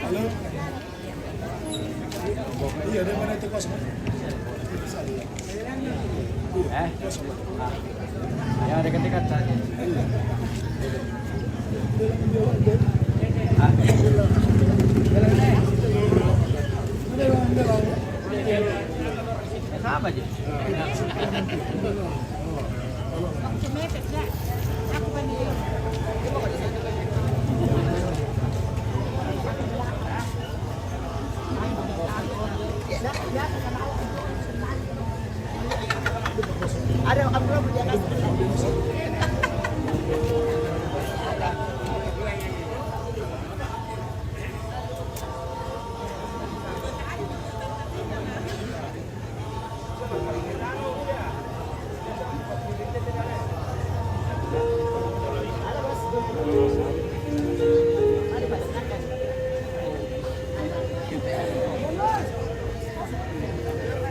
Halo? Iya, dari mana itu kosong? Ya dekat-dekat saja. Apa aja? Ada aku berjalan.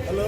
Halo?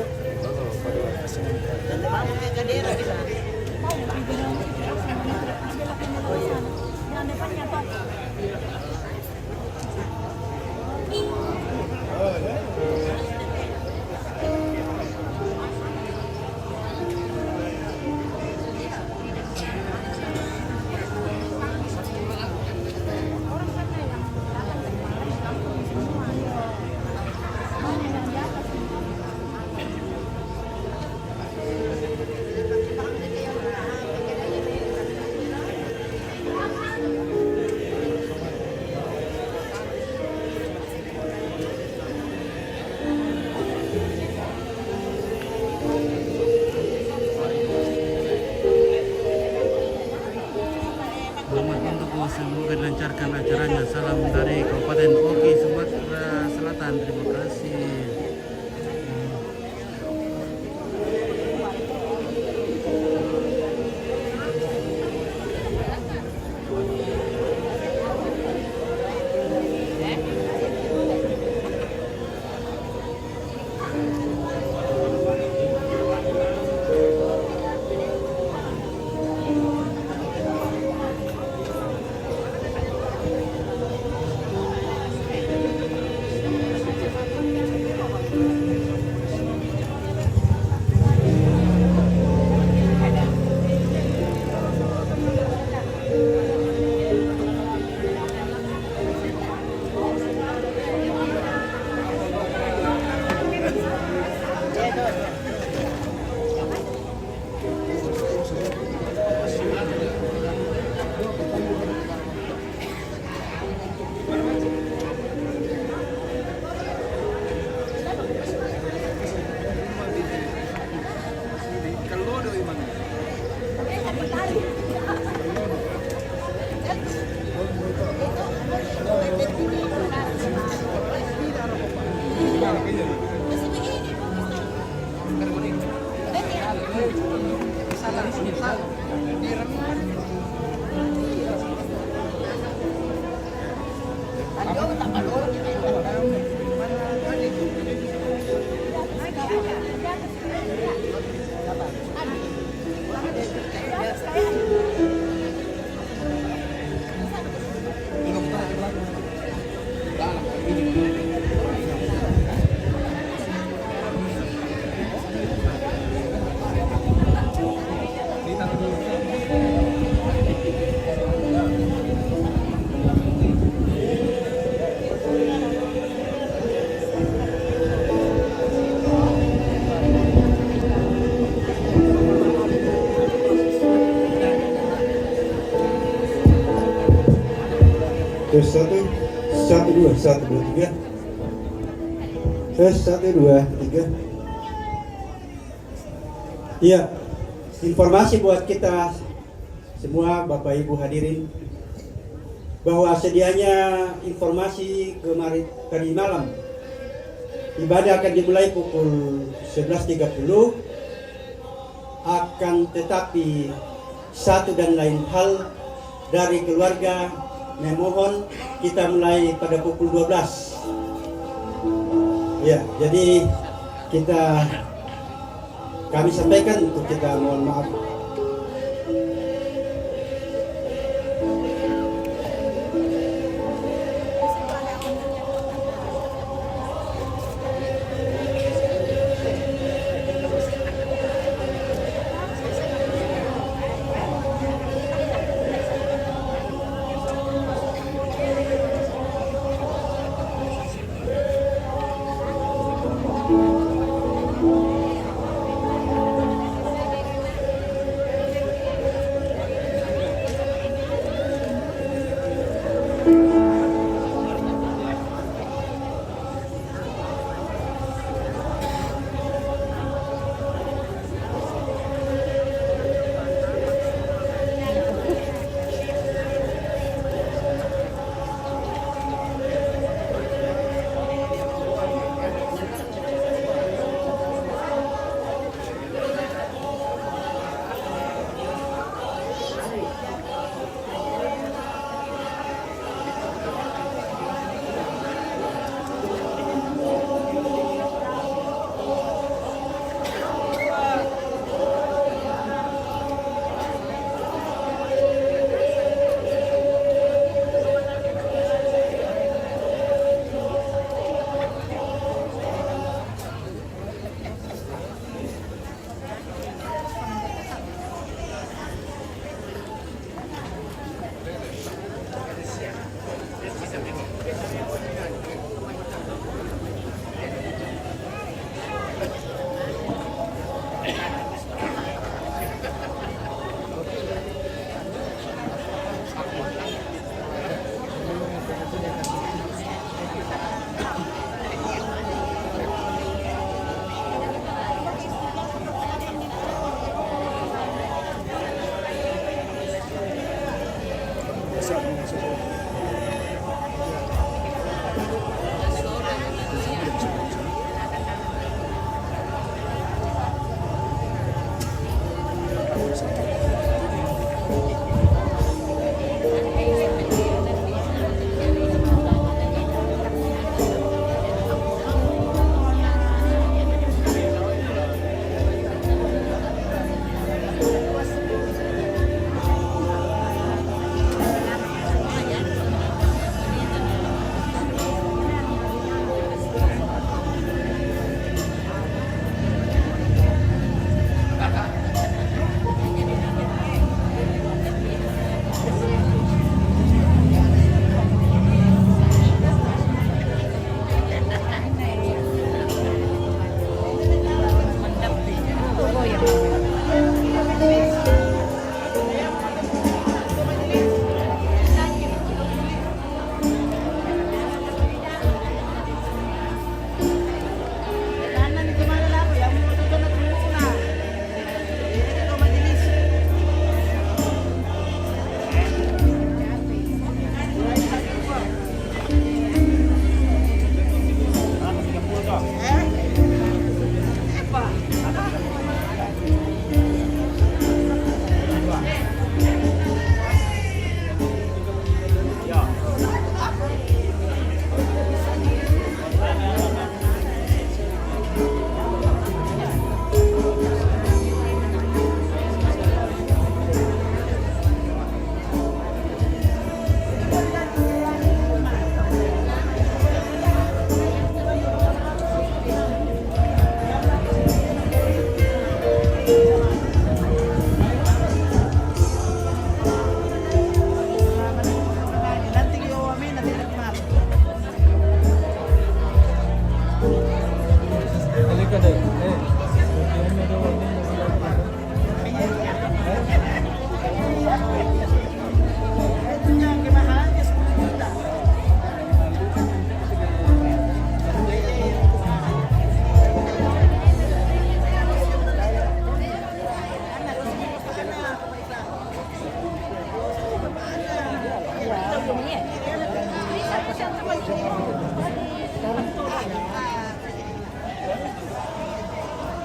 Selamat untuk semoga dilancarkan acaranya. Salam dari Kabupaten Oki, Sumatera Selatan. Terima kasih. Tes satu, satu dua tiga. Tes satu dua tiga. Iya, informasi buat kita semua Bapak Ibu hadirin bahwa sedianya informasi kemarin tadi malam ibadah akan dimulai pukul 11.30, akan tetapi satu dan lain hal dari keluarga memohon kita mulai pada pukul 12. Ya, jadi kami sampaikan untuk kita mohon maaf.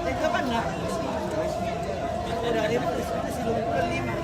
Teka pa na. Dari mo, silong pa lima.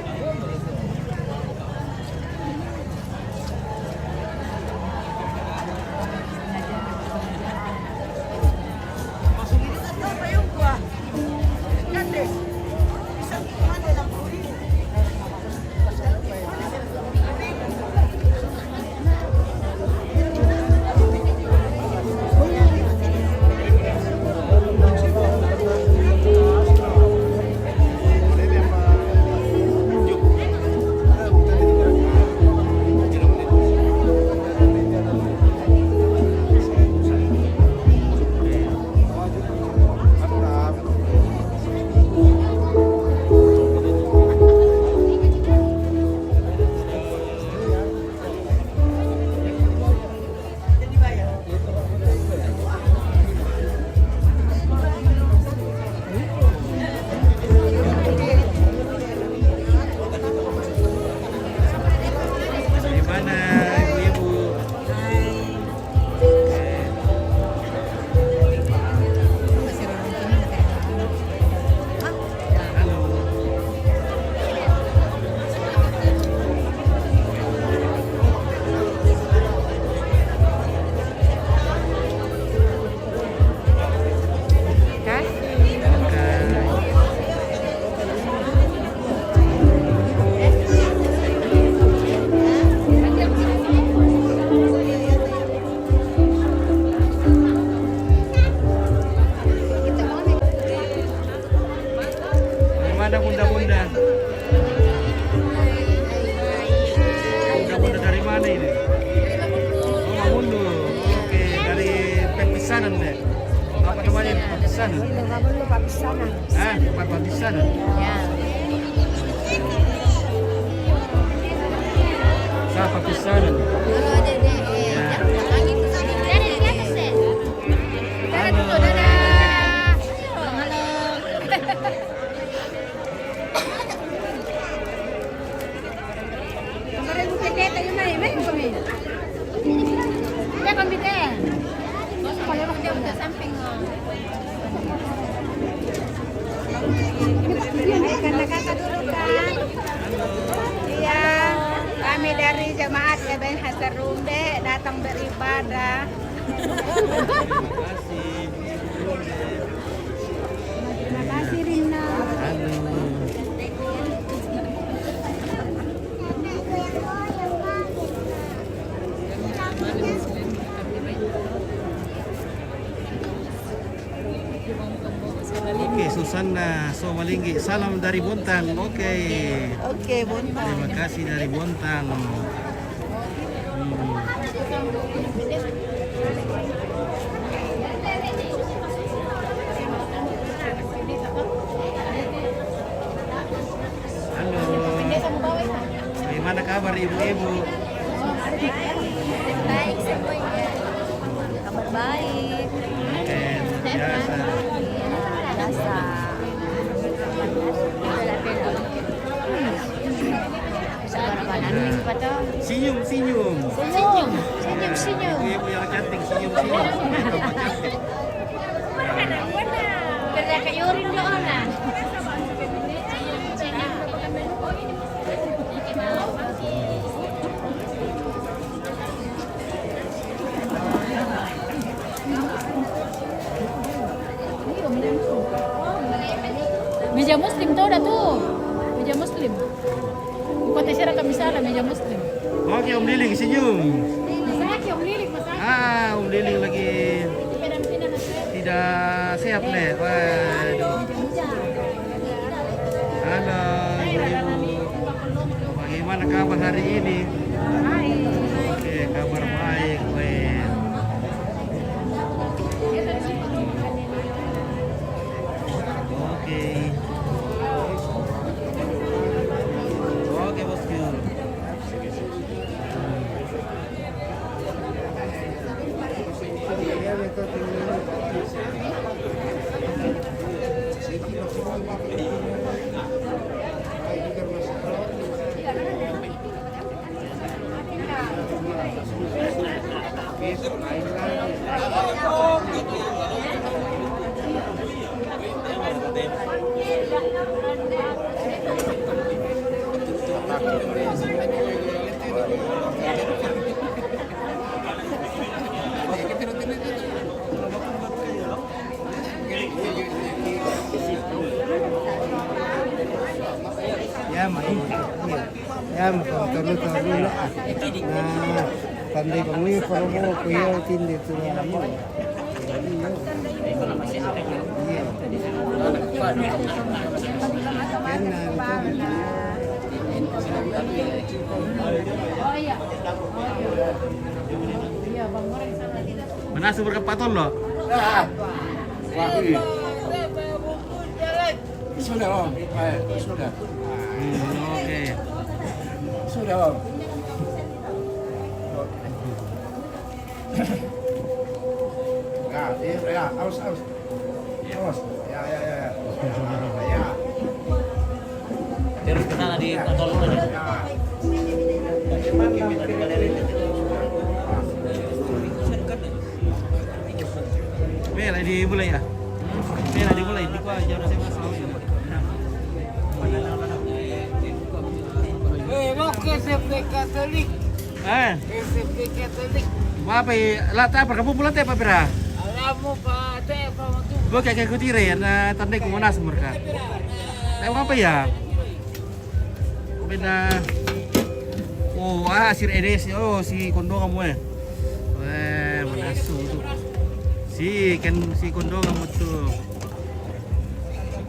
Gimana ibu-ibu? Halo. Mana bunda-bunda? Bunda-bunda dari mana ini? Oh, Mamundo. Oke, dari Pepisanan deh. Apa namanya? Pepisanan. Mamundo Papisanan. Ah, tempat Pepisanan. Ya. Sa Pepisanan. Halo Dede. Ya. Lagi di atas deh. Halo. Dadah. Halo. Kemarin bukan data yun na, may kami. Hindi kami din. Kalau waktu dia udah samping. Karena kakak dulu kan. Iya, kami dari jemaat Eben Hasan Rumbe datang beribadah. Terima kasih Rina. Halo. Oke, Susanna Somalinggi. Salam dari Bontang. Oke. Oke, Bontang. Terima kasih dari Bontang. Halo. Bagaimana kabar ibu-ibu? Baik semuanya. Kabar baik. Oke, biasa. Biasa. Senyum, senyum. Senyum, senyum, senyum. Ibu-ibu yang cantik, senyum, senyum. Tambah cantik. Kerja kayak Yurin lo orang. Meja Muslim tuh udah tuh. Meja Muslim. Kota Serang kami sana meja Muslim. Oke, Om Liling, senyum. Masaki Om Lilik, masaki. Ah, Om Liling lagi tidak sehat, Le. Waduh. Halo, ibu-ibu. Bagaimana kabar hari ini? Oke, kabar baik, weh. Oke. Oke, bosku. Besok lain lagi. Ya main ya mukhang talo-talo na pandai kami para mo kuya tindi tu na mo Mana sumber kepaton lo? Sudah om, sudah. Oke. Sudah om. Ya, aus. Awas. Ya. Ya. Terus ke sana di tol aja. Bela dimulai ya? Bela dimulai, di kuah jam saya masuk ya. Mau ke SMP Katolik. SMP Katolik. Apa lata berkampung bulan teh papira? Alamu Pak Teh Pak Matu. Gua kayak kutire na tandai ku Monas mereka. Tahu apa ya? Beda. Oh, asir Edes. Oh, si Kondo kamu Monasu tuh. Si Kondo kamu tuh.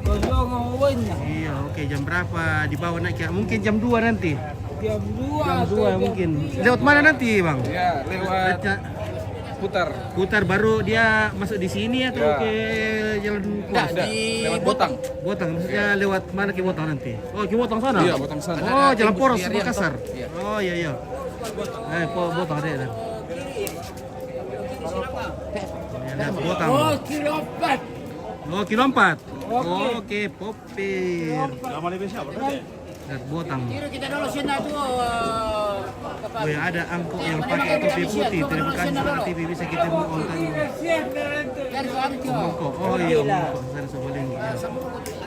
Kondo ngawinnya. Iya, oke. Jam berapa? Dibawa naik ya? Mungkin jam 2 nanti. Jam 2. Jam 2 mungkin. Lewat mana nanti, Bang? Ya, lewat putar baru dia masuk di sini atau ya. ke jalan Kuas? Lewat Botang. Botang, maksudnya lewat mana ke Botang nanti? Oh, ke Botang sana? Iya, Botang sana. Oh, jalan Poros, Makassar. Iya. Oh, iya. Botang ada kan? Ya, Botang. Oh, kilo 4. Oh, kilo 4. Oke, popir. Nama lebih siapa berarti? Lihat Botang. Kita dulu sini tuh. Oh ya, ada angkot yang pakai topi putih. Terima kasih Suara TV bisa kita mau kontak. Mongko. Oh iya, mongko. Saya seboleh.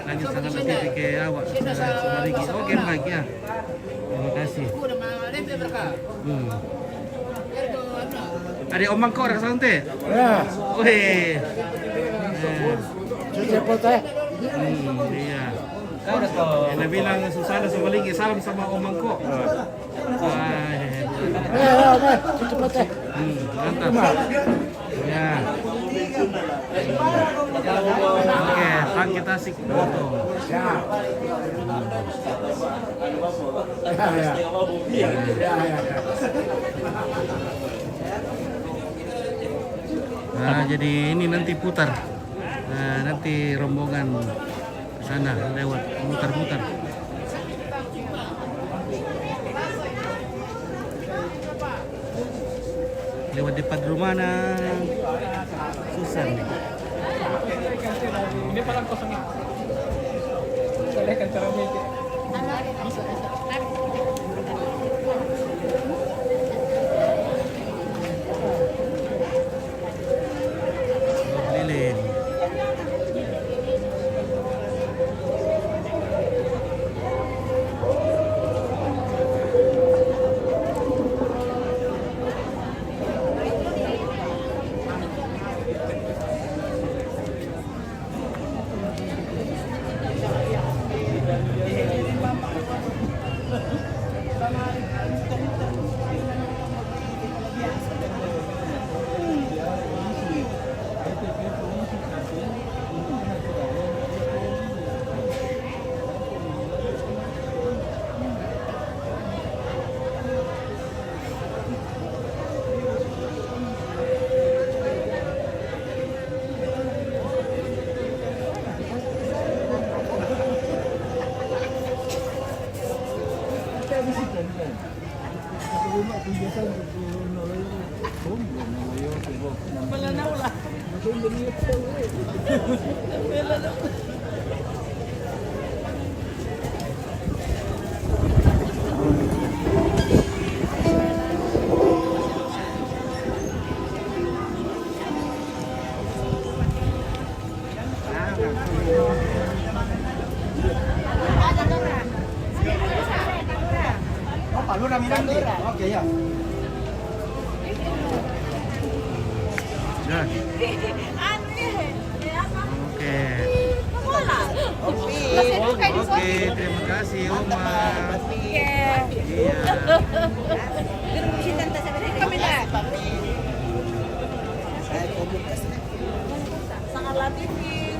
Lanjut sangat TV ke awak. Seboleh. Oke, baik ya. Terima kasih. Ada Om Mangkok ada santai. ya Weh. sudah potong Iya. Dia bilang Susana seboleh. Salam sama Om Mangkok. cepat Mantap. Ya. Oke, sekarang kita asik foto. Nah, jadi ini nanti putar. Nah, nanti rombongan ke sana lewat mutar-mutar. Lewat depan rumah Susan. Ini palang kosong ini. Boleh kan cara meja. Lilin. Kah? Oke. Oke, terima kasih Oma. Iya. Sangat latifin.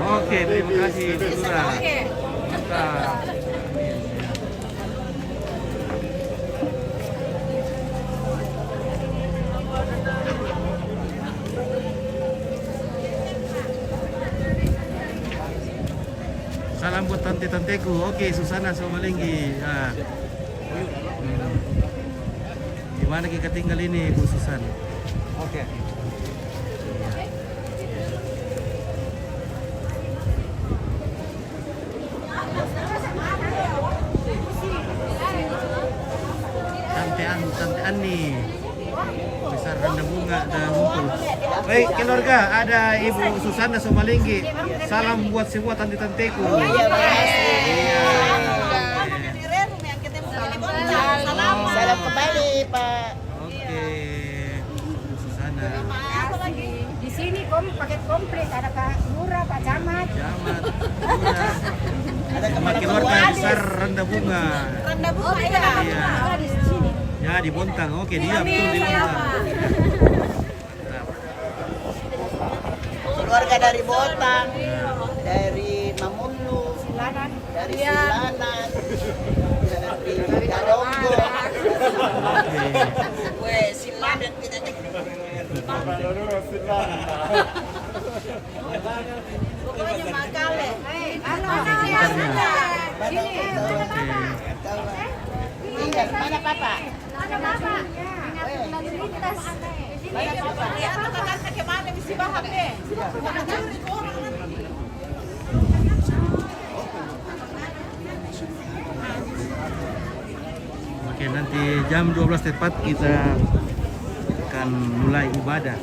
Oke, terima kasih Bu Lurah. Mantap. Salam buat tante-tanteku. Oke, Susana Somalinggi. Ya. Gimana kita tinggal ini, Bu Susan? Oke. Tante Ani. Besar rendah bunga dan ngumpul. Baik, keluarga, ada Ibu Susana Somalinggi. Salam buat semua tante-tanteku. Iya. Salam kembali, Pak. Oke. Bu Susana. Di sini paket komplit ada Pak Lurah, Pak Camat. Jamat. Lurah. Sama keluarga besar rendah bunga. Rendah bunga ya. Iya. Di sini. Ya di Bontang. Oke, dia betul di Bontang. Mantap. Keluarga dari Bontang, dari Mamulu, dari Silanan, dari Gadonggo. Oke. Weh, Silanan kita pokoknya Magale. Tinggal mana Papa? Mana Bapak? Ingat lalu lintas. Mana Papa? Ya, kakak kemana mesti paham deh. Oke, nanti jam 12 tepat kita akan mulai ibadah.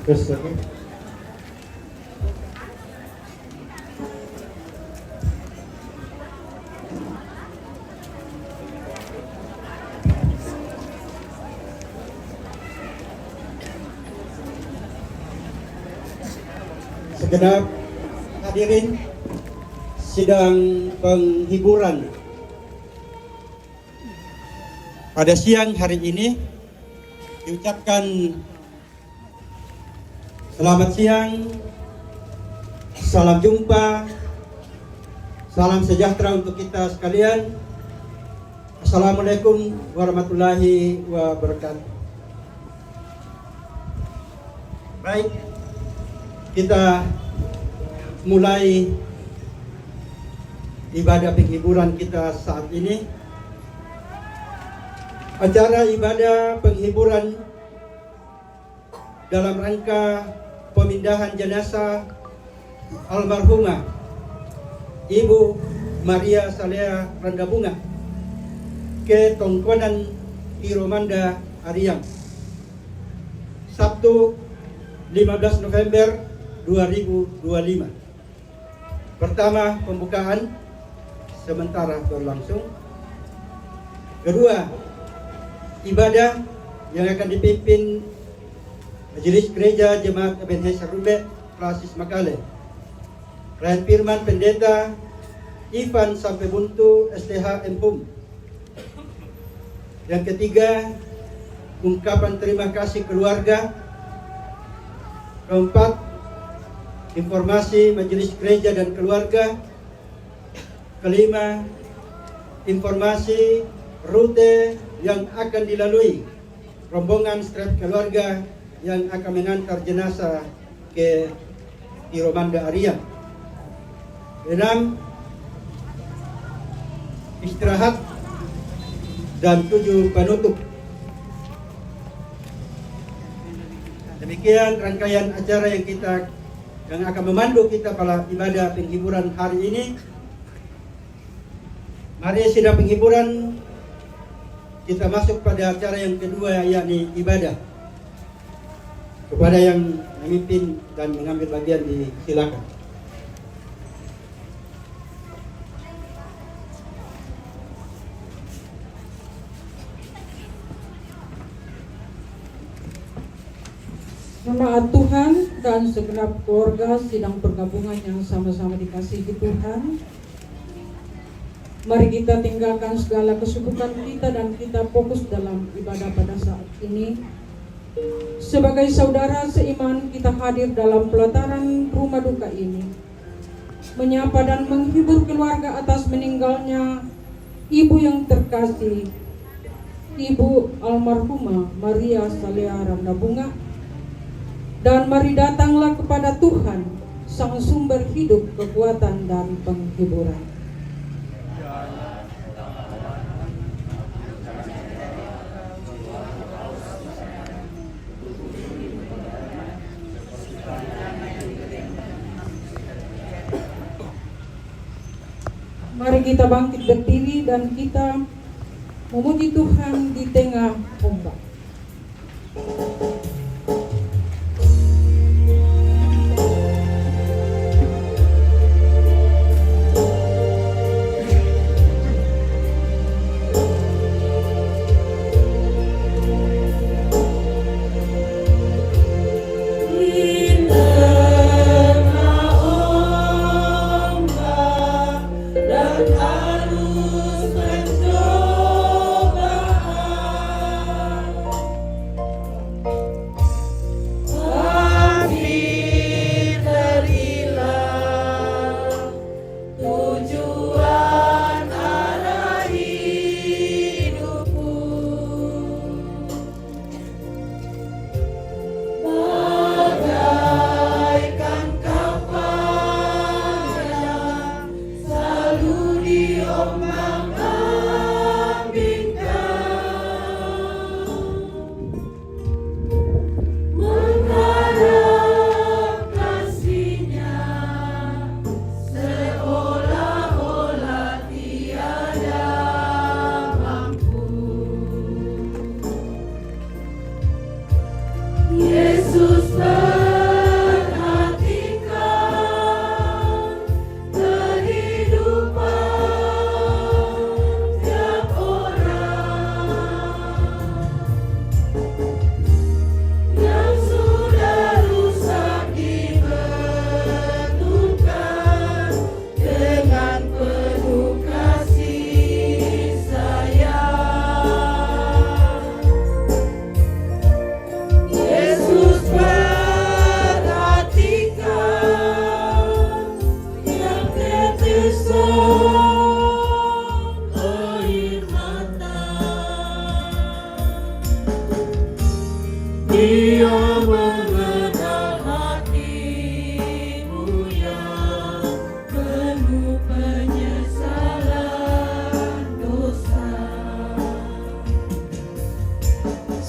Terus oke. Segenap hadirin sidang penghiburan pada siang hari ini diucapkan selamat siang, salam jumpa, salam sejahtera untuk kita sekalian. Assalamualaikum warahmatullahi wabarakatuh. Baik, kita mulai ibadah penghiburan kita saat ini. Acara ibadah penghiburan dalam rangka pemindahan jenazah almarhumah Ibu Maria Salea Randabunga ke Tongkonan Iromanda Ariang, Sabtu 15 November 2025. Pertama, pembukaan sementara berlangsung. Kedua, ibadah yang akan dipimpin Majelis Gereja Jemaat Ebenezer Rumbe Klasis Makale. Rayan Firman Pendeta Ivan Sampebuntu STH Empum. Yang ketiga, ungkapan terima kasih keluarga. Keempat, informasi majelis gereja dan keluarga. Kelima, informasi rute yang akan dilalui rombongan staf keluarga yang akan mengantar jenazah ke Iromanda Arya. 6, istirahat. Dan 7, penutup. Demikian rangkaian acara yang akan memandu kita pada ibadah penghiburan hari ini. Mari sudah penghiburan, kita masuk pada acara yang kedua, yakni ibadah. Kepada yang memimpin dan mengambil bagian, disilakan. Jemaat Tuhan dan segenap keluarga sidang pergabungan yang sama-sama dikasihi Tuhan, mari kita tinggalkan segala kesibukan kita dan kita fokus dalam ibadah pada saat ini. Sebagai saudara seiman, kita hadir dalam pelataran rumah duka ini, menyapa dan menghibur keluarga atas meninggalnya ibu yang terkasih, Ibu almarhumah Maria Salea Randabunga. Dan mari datanglah kepada Tuhan, Sang Sumber hidup, kekuatan, dan penghiburan. Mari kita bangkit berdiri dan kita memuji Tuhan di tengah ombak.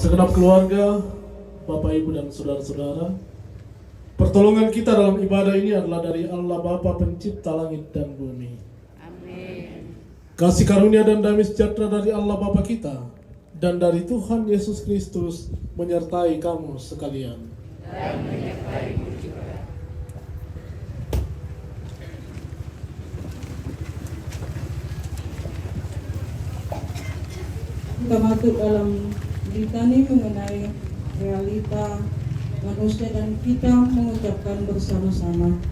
Segenap keluarga, Bapak, Ibu, dan saudara-saudara, pertolongan kita dalam ibadah ini adalah dari Allah Bapa Pencipta langit dan bumi. Amin. Kasih karunia dan damai sejahtera dari Allah Bapa kita dan dari Tuhan Yesus Kristus menyertai kamu sekalian. Dan menyertaimu juga. Kita masuk dalam litani mengenai realita manusia dan kita mengucapkan bersama-sama.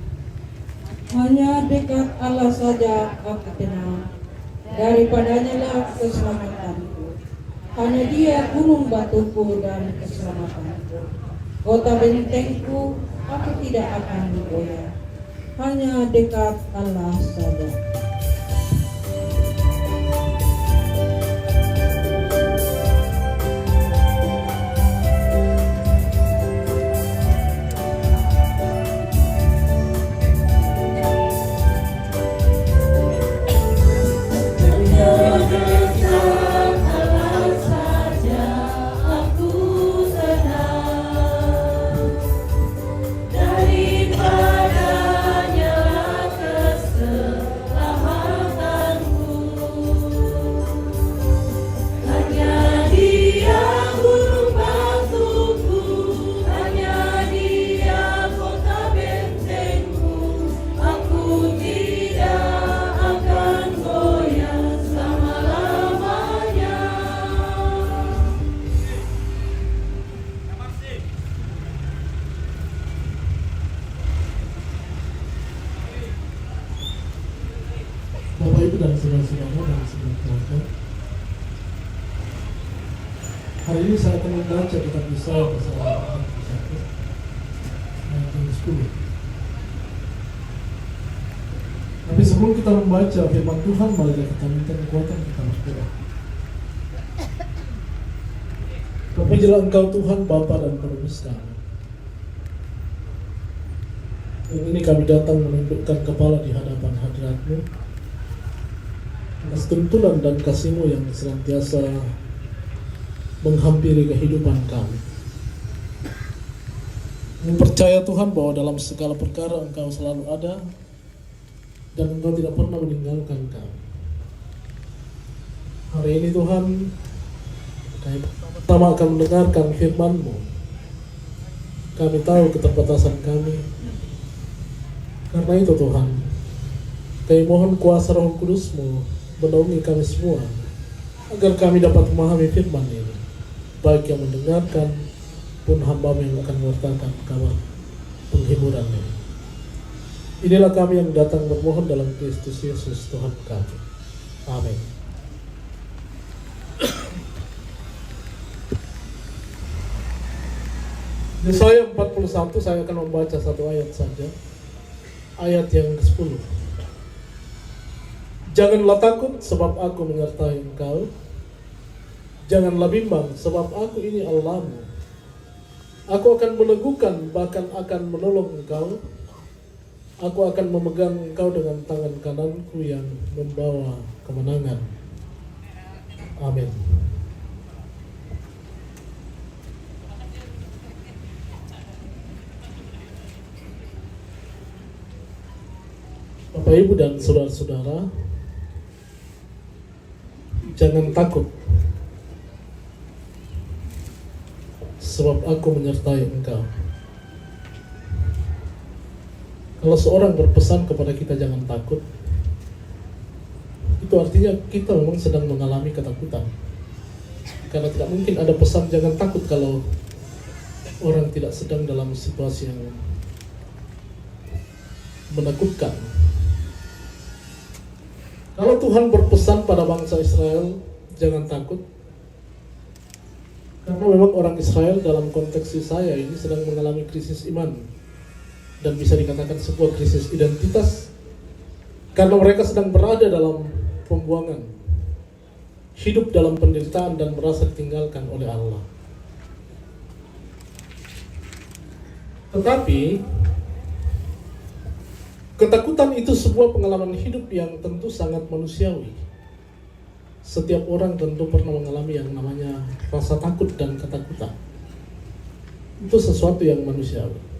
Hanya dekat Allah saja aku kenal, daripadanya lah keselamatanku. Hanya Dia gunung batuku dan keselamatanku, kota bentengku, aku tidak akan goyah. Hanya dekat Allah saja. Bapak Ibu dan saudara-saudara dan saudara keluarga, hari ini saya akan membaca kitab Yesaya pasal 41 ayat yang 10. Tapi sebelum kita membaca firman Tuhan, mari kita minta kekuatan kita berdoa. Terpujilah Engkau Tuhan Bapa dan Penebus kami. Yang ini kami datang menundukkan kepala di hadapan hadirat-Mu atas tuntunan dan kasih-Mu yang senantiasa menghampiri kehidupan kami. Kami percaya Tuhan bahwa dalam segala perkara Engkau selalu ada dan Engkau tidak pernah meninggalkan kami. Hari ini Tuhan, kami pertama akan mendengarkan firman-Mu. Kami tahu keterbatasan kami. Karena itu Tuhan, kami mohon kuasa Roh Kudus-Mu menaungi kami semua, agar kami dapat memahami firman ini, baik yang mendengarkan pun hamba-Mu yang akan mewartakan kabar penghiburan ini. Inilah kami yang datang bermohon dalam Kristus Yesus Tuhan kami. Amin. Yesaya 41, saya akan membaca satu ayat saja, ayat yang ke-10. Janganlah takut sebab aku menyertai engkau. Janganlah bimbang sebab aku ini Allah-Mu. Aku akan meneguhkan, bahkan akan menolong engkau. Aku akan memegang engkau dengan tangan kananku yang membawa kemenangan. Amin. Bapak Ibu dan saudara-saudara, jangan takut sebab aku menyertai engkau. Kalau seorang berpesan kepada kita jangan takut, itu artinya kita memang sedang mengalami ketakutan. Karena tidak mungkin ada pesan jangan takut kalau orang tidak sedang dalam situasi yang menakutkan. Kalau Tuhan berpesan pada bangsa Israel, jangan takut. Karena memang orang Israel dalam konteks Yesaya ini sedang mengalami krisis iman. Dan bisa dikatakan sebuah krisis identitas. Karena mereka sedang berada dalam pembuangan. Hidup dalam penderitaan dan merasa ditinggalkan oleh Allah. Tetapi ketakutan itu sebuah pengalaman hidup yang tentu sangat manusiawi. Setiap orang tentu pernah mengalami yang namanya rasa takut dan ketakutan. Itu sesuatu yang manusiawi.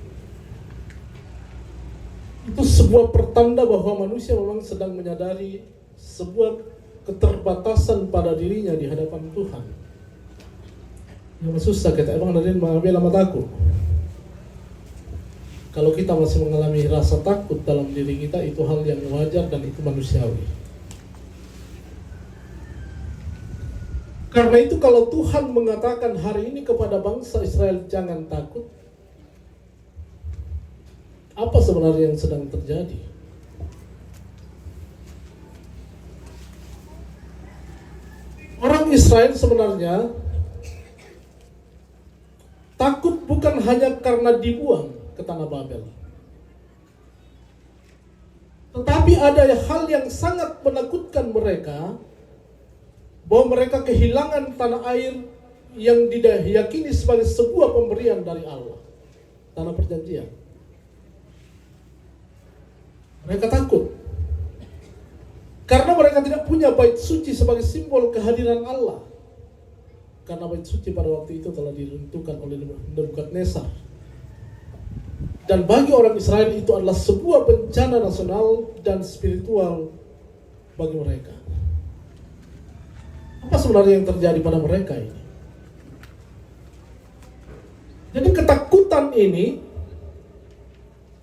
Itu sebuah pertanda bahwa manusia memang sedang menyadari sebuah keterbatasan pada dirinya di hadapan Tuhan. Yang susah kita emang dari mengambil mataku. Kalau kita masih mengalami rasa takut dalam diri kita, itu hal yang wajar dan itu manusiawi. Karena itu kalau Tuhan mengatakan hari ini kepada bangsa Israel jangan takut, apa sebenarnya yang sedang terjadi? Orang Orang Israel sebenarnya takut bukan hanya karena dibuang ke tanah Babel, tetapi ada hal yang sangat menakutkan mereka, bahwa mereka kehilangan tanah air yang diyakini sebagai sebuah pemberian dari Allah, tanah perjanjian. Mereka takut karena mereka tidak punya bait suci sebagai simbol kehadiran Allah. Karena bait suci pada waktu itu telah diruntuhkan oleh Nebukadnezar. Dan bagi orang Israel itu adalah sebuah bencana nasional dan spiritual bagi mereka. Apa sebenarnya yang terjadi pada mereka ini? Jadi ketakutan ini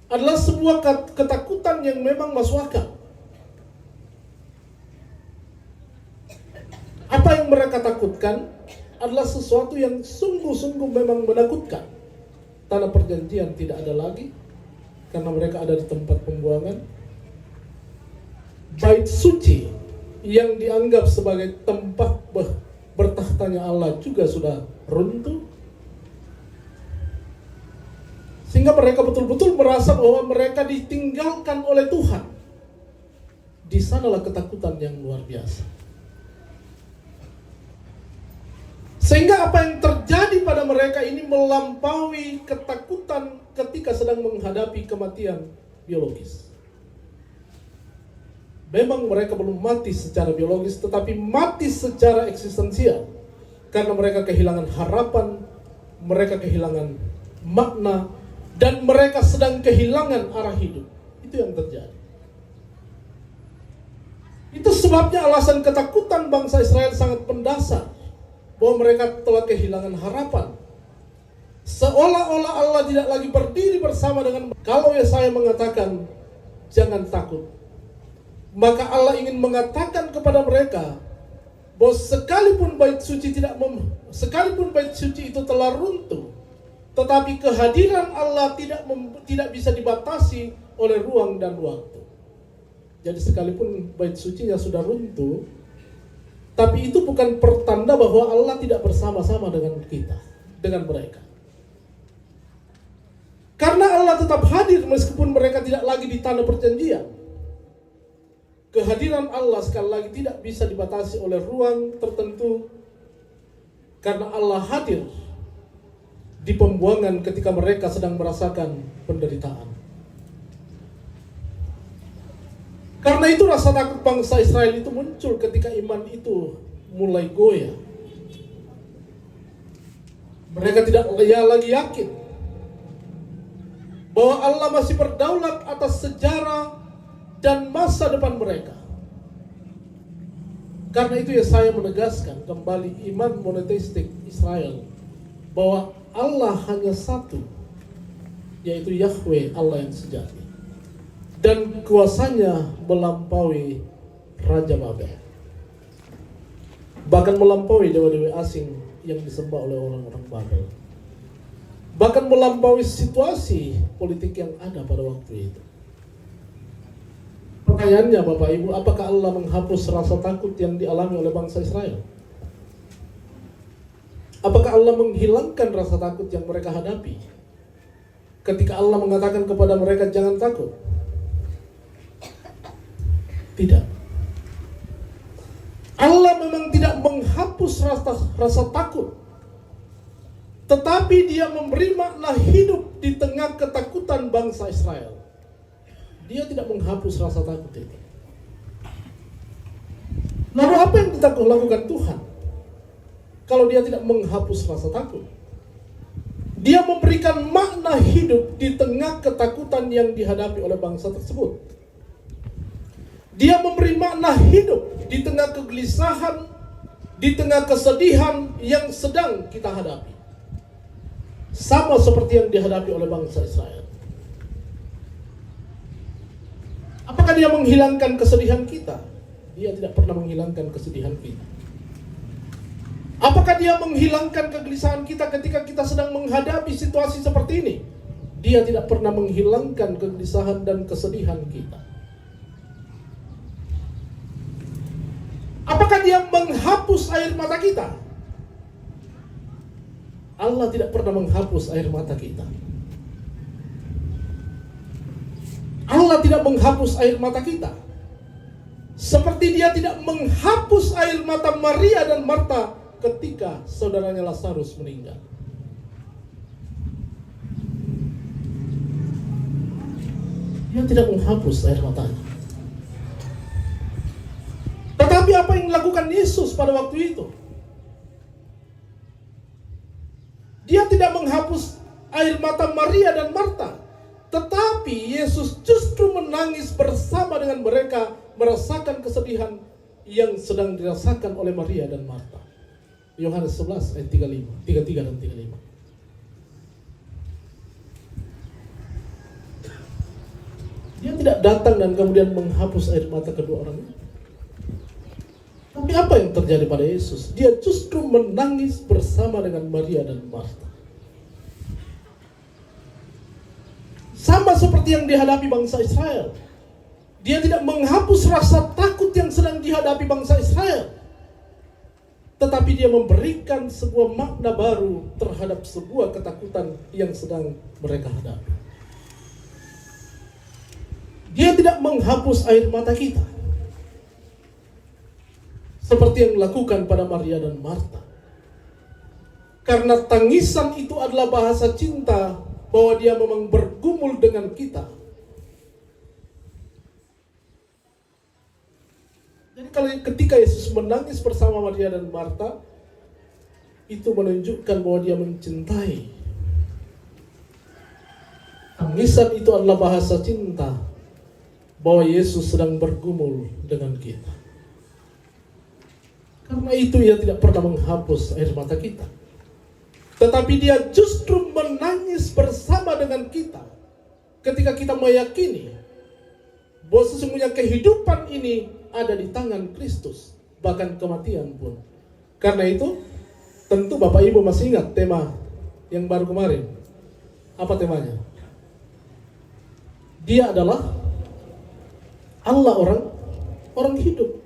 adalah sebuah ketakutan yang memang masuk akal. Apa yang mereka takutkan adalah sesuatu yang sungguh-sungguh memang menakutkan. Tanah perjanjian tidak ada lagi karena mereka ada di tempat pembuangan. Bait suci yang dianggap sebagai tempat bertahtanya Allah juga sudah runtuh. Sehingga mereka betul-betul merasa bahwa mereka ditinggalkan oleh Tuhan. Di sanalah ketakutan yang luar biasa. Sehingga apa yang terjadi pada mereka ini melampaui ketakutan ketika sedang menghadapi kematian biologis. Memang mereka belum mati secara biologis, tetapi mati secara eksistensial. Karena mereka kehilangan harapan, mereka kehilangan makna, dan mereka sedang kehilangan arah hidup. Itu yang terjadi. Itu sebabnya alasan ketakutan bangsa Israel sangat mendasar, bahwa mereka telah kehilangan harapan. Seolah-olah Allah tidak lagi berdiri bersama dengan. Kalau Yesaya mengatakan jangan takut, maka Allah ingin mengatakan kepada mereka bahwa sekalipun bait suci itu telah runtuh, tetapi kehadiran Allah tidak bisa dibatasi oleh ruang dan waktu. Jadi sekalipun bait sucinya sudah runtuh, tapi itu bukan pertanda bahwa Allah tidak bersama-sama dengan kita, dengan mereka. Karena Allah tetap hadir meskipun mereka tidak lagi di tanah perjanjian. Kehadiran Allah sekali lagi tidak bisa dibatasi oleh ruang tertentu, karena Allah hadir di pembuangan ketika mereka sedang merasakan penderitaan. Karena itu rasa takut bangsa Israel itu muncul ketika iman itu mulai goyah. Mereka tidak lagi yakin bahwa Allah masih berdaulat atas sejarah dan masa depan mereka. Karena itu Yesaya menegaskan kembali iman monoteistik Israel, bahwa Allah hanya satu, yaitu Yahweh, Allah yang sejati. Dan kuasanya melampaui Raja Babel, bahkan melampaui dewa-dewa asing yang disembah oleh orang-orang Babel, bahkan melampaui situasi politik yang ada pada waktu itu. Pertanyaannya Bapak Ibu, apakah Allah menghapus rasa takut yang dialami oleh bangsa Israel? Apakah Allah menghilangkan rasa takut yang mereka hadapi ketika Allah mengatakan kepada mereka jangan takut? Tidak. Allah memang tidak menghapus rasa takut, tetapi Dia memberi makna hidup di tengah ketakutan bangsa Israel. Dia tidak menghapus rasa takut itu. Lalu apa yang kita lakukan Tuhan kalau Dia tidak menghapus rasa takut? Dia memberikan makna hidup di tengah ketakutan yang dihadapi oleh bangsa tersebut. Dia memberi makna hidup di tengah kegelisahan, di tengah kesedihan yang sedang kita hadapi. Sama seperti yang dihadapi oleh bangsa Israel. Apakah Dia menghilangkan kesedihan kita? Dia tidak pernah menghilangkan kesedihan kita. Apakah Dia menghilangkan kegelisahan kita ketika kita sedang menghadapi situasi seperti ini? Dia tidak pernah menghilangkan kegelisahan dan kesedihan kita. Apakah Apakah dia menghapus air mata kita? Allah tidak pernah menghapus air mata kita. Allah tidak menghapus air mata kita. Seperti dia tidak menghapus air mata Maria dan Marta ketika saudaranya Lazarus meninggal. Dia tidak menghapus air matanya. Tetapi apa yang dilakukan Yesus pada waktu itu? Dia tidak menghapus air mata Maria dan Marta, tetapi Yesus justru menangis bersama dengan mereka, merasakan kesedihan yang sedang dirasakan oleh Maria dan Marta. Yohanes 11 ayat 33 dan 35. Dia tidak datang dan kemudian menghapus air mata kedua orang itu. Tapi apa yang terjadi pada Yesus? Dia justru menangis bersama dengan Maria dan Marta. Sama seperti yang dihadapi bangsa Israel. Dia tidak menghapus rasa takut yang sedang dihadapi bangsa Israel. Tetapi dia memberikan sebuah makna baru terhadap sebuah ketakutan yang sedang mereka hadapi. Dia tidak menghapus air mata kita, seperti yang dilakukan pada Maria dan Marta. Karena tangisan itu adalah bahasa cinta, bahwa dia memang bergumul dengan kita. Jadi ketika Yesus menangis bersama Maria dan Marta, itu menunjukkan bahwa dia mencintai. Tangisan itu adalah bahasa cinta, bahwa Yesus sedang bergumul dengan kita. Karena itu ia tidak pernah menghapus air mata kita, tetapi dia justru menangis bersama dengan kita ketika kita meyakini bahwa sesungguhnya kehidupan ini ada di tangan Kristus, bahkan kematian pun. Karena itu tentu Bapak Ibu masih ingat tema yang baru kemarin. Apa temanya? Dia adalah Allah orang hidup.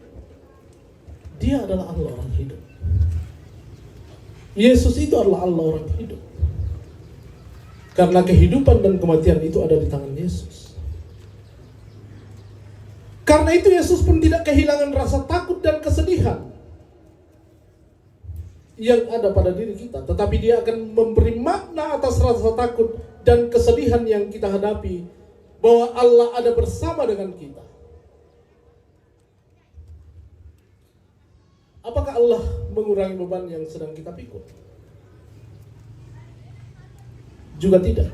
Dia adalah Allah orang hidup. Yesus itu adalah Allah orang hidup. Karena kehidupan dan kematian itu ada di tangan Yesus. Karena itu Yesus pun tidak kehilangan rasa takut dan kesedihan yang ada pada diri kita. Tetapi dia akan memberi makna atas rasa takut dan kesedihan yang kita hadapi, bahwa Allah ada bersama dengan kita. Apakah Allah mengurangi beban yang sedang kita pikul? Juga tidak.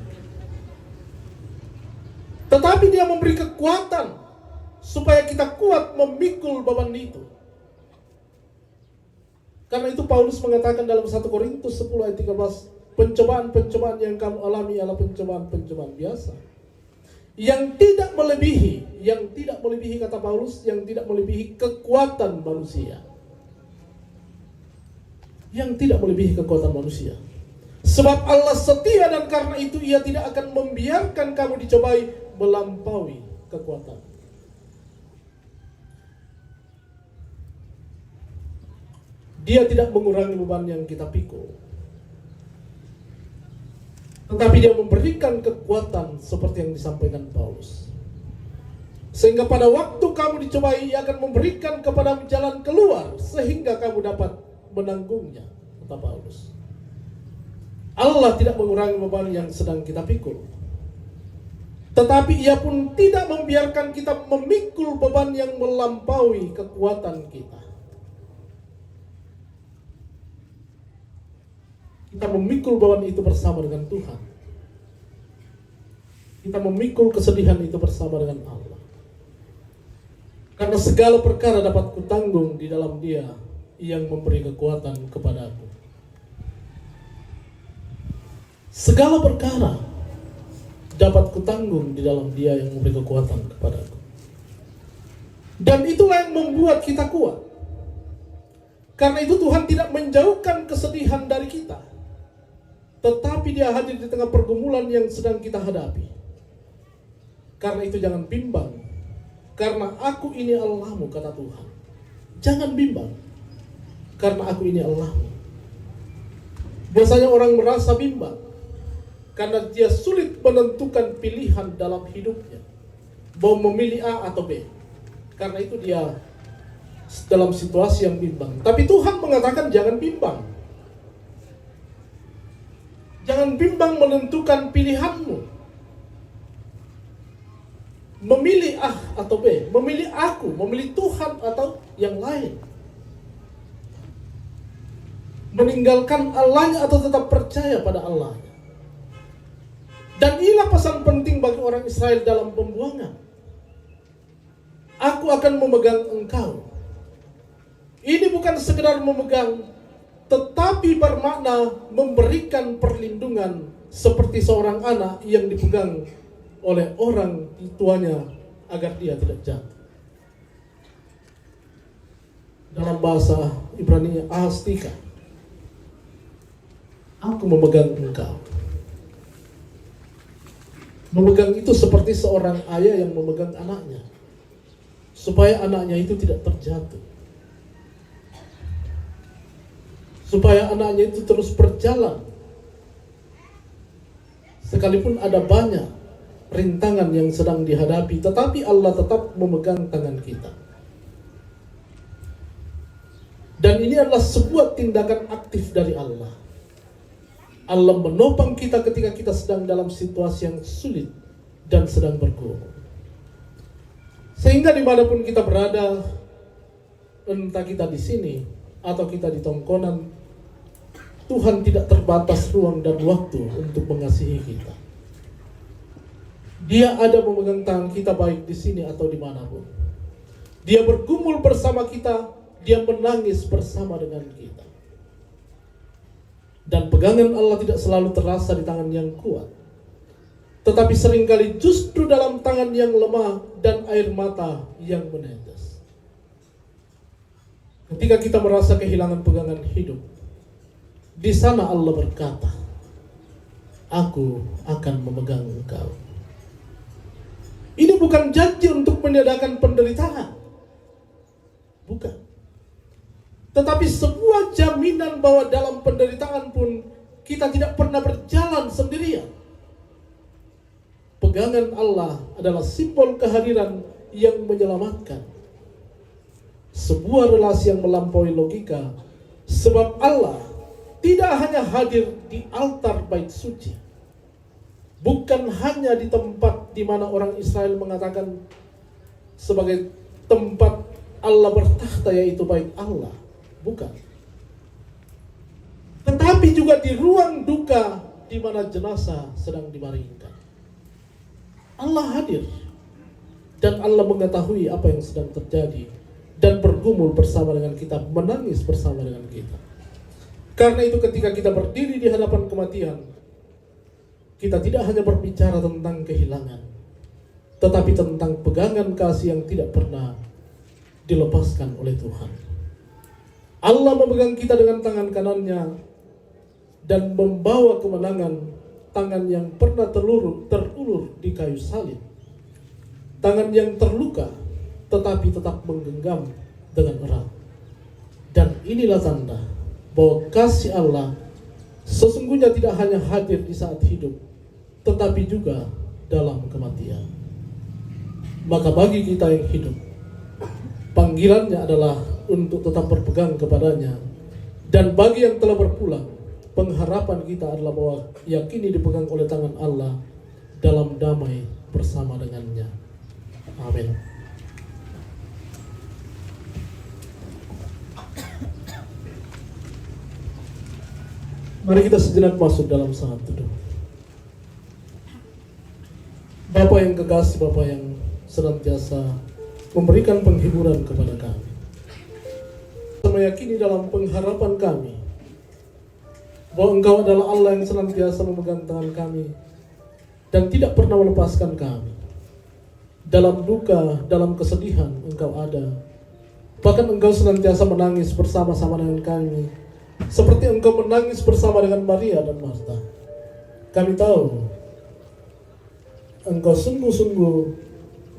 Tetapi dia memberi kekuatan supaya kita kuat memikul beban itu. Karena itu Paulus mengatakan dalam 1 Korintus 10 ayat 13, pencobaan-pencobaan yang kamu alami adalah pencobaan-pencobaan biasa, yang tidak melebihi kata Paulus, yang tidak melebihi kekuatan manusia. Yang tidak melebihi kekuatan manusia. Sebab Allah setia, dan karena itu ia tidak akan membiarkan kamu dicobai melampaui kekuatan. Dia tidak mengurangi beban yang kita pikul, tetapi dia memberikan kekuatan seperti yang disampaikan Paulus. Sehingga pada waktu kamu dicobai, ia akan memberikan kepadamu jalan keluar sehingga kamu dapat menanggungnya, kata Paulus. Allah tidak mengurangi beban yang sedang kita pikul, tetapi ia pun tidak membiarkan kita memikul beban yang melampaui kekuatan kita. Kita memikul beban itu bersama dengan Tuhan. Kita memikul kesedihan itu bersama dengan Allah. Karena segala perkara dapat kutanggung di dalam Dia yang memberi kekuatan kepadaku. Segala perkara dapat kutanggung di dalam Dia yang memberi kekuatan kepadaku. Dan itulah yang membuat kita kuat. Karena itu Tuhan tidak menjauhkan kesedihan dari kita, tetapi Dia hadir di tengah pergumulan yang sedang kita hadapi. Karena itu jangan bimbang, karena aku ini Allahmu, kata Tuhan. Jangan bimbang. karena aku ini Allahmu. Biasanya orang merasa bimbang karena dia sulit menentukan pilihan dalam hidupnya, mau memilih A atau B. Karena itu dia dalam situasi yang bimbang. Tapi Tuhan mengatakan jangan bimbang. Jangan bimbang menentukan pilihanmu. Memilih A atau B, memilih aku, memilih Tuhan atau yang lain. Meninggalkan Allahnya atau tetap percaya pada Allahnya. Dan inilah pesan penting bagi orang Israel dalam pembuangan. Aku akan memegang engkau. Ini bukan sekedar memegang, tetapi bermakna memberikan perlindungan seperti seorang anak yang dipegang oleh orang tuanya agar dia tidak jatuh. Dalam bahasa Ibrani Astika, aku memegang engkau. Memegang itu seperti seorang ayah yang memegang anaknya, supaya anaknya itu tidak terjatuh, supaya anaknya itu terus berjalan, sekalipun ada banyak rintangan yang sedang dihadapi, tetapi Allah tetap memegang tangan kita. Dan ini adalah sebuah tindakan aktif dari Allah. Allah menopang kita ketika kita sedang dalam situasi yang sulit dan sedang bergumul. Sehingga dimanapun kita berada, entah kita di sini atau kita di tongkonan, Tuhan tidak terbatas ruang dan waktu untuk mengasihi kita. Dia ada memegang tangan kita baik di sini atau dimanapun. Dia bergumul bersama kita, dia menangis bersama dengan kita. Dan pegangan Allah tidak selalu terasa di tangan yang kuat, tetapi seringkali justru dalam tangan yang lemah dan air mata yang menetes. Ketika kita merasa kehilangan pegangan hidup, di sana Allah berkata, aku akan memegang engkau. Ini bukan janji untuk meniadakan penderitaan, bukan. Tetapi sebuah jaminan bahwa dalam penderitaan pun kita tidak pernah berjalan sendirian. Pegangan Allah adalah simbol kehadiran yang menyelamatkan. Sebuah relasi yang melampaui logika, sebab Allah tidak hanya hadir di altar bait suci, bukan hanya di tempat di mana orang Israel mengatakan sebagai tempat Allah bertakhta, yaitu bait Allah. Bukan. Tetapi juga di ruang duka di mana jenazah sedang dibaringkan. Allah hadir. Dan Allah mengetahui apa yang sedang terjadi. Dan bergumul bersama dengan kita, menangis bersama dengan kita. Karena itu ketika kita berdiri di hadapan kematian, kita tidak hanya berbicara tentang kehilangan, tetapi tentang pegangan kasih yang tidak pernah dilepaskan oleh Tuhan. Allah memegang kita dengan tangan kanannya dan membawa kemenangan, tangan yang pernah terulur di kayu salib, tangan yang terluka tetapi tetap menggenggam dengan erat. Dan inilah tanda bahwa kasih Allah sesungguhnya tidak hanya hadir di saat hidup, tetapi juga dalam kematian. Maka bagi kita yang hidup, panggilannya adalah untuk tetap berpegang kepadanya. Dan bagi yang telah berpulang, pengharapan kita adalah bahwa yakini dipegang oleh tangan Allah dalam damai bersama dengannya. Amin. Mari kita sejenak masuk dalam saat teduh. Bapa yang kekasih, Bapa yang senantiasa memberikan penghiburan kepada kami, meyakini dalam pengharapan kami bahwa Engkau adalah Allah yang senantiasa memegang tangan kami dan tidak pernah melepaskan kami. Dalam duka, dalam kesedihan Engkau ada. Bahkan Engkau senantiasa menangis bersama-sama dengan kami, seperti Engkau menangis bersama dengan Maria dan Marta. Kami tahu Engkau sungguh-sungguh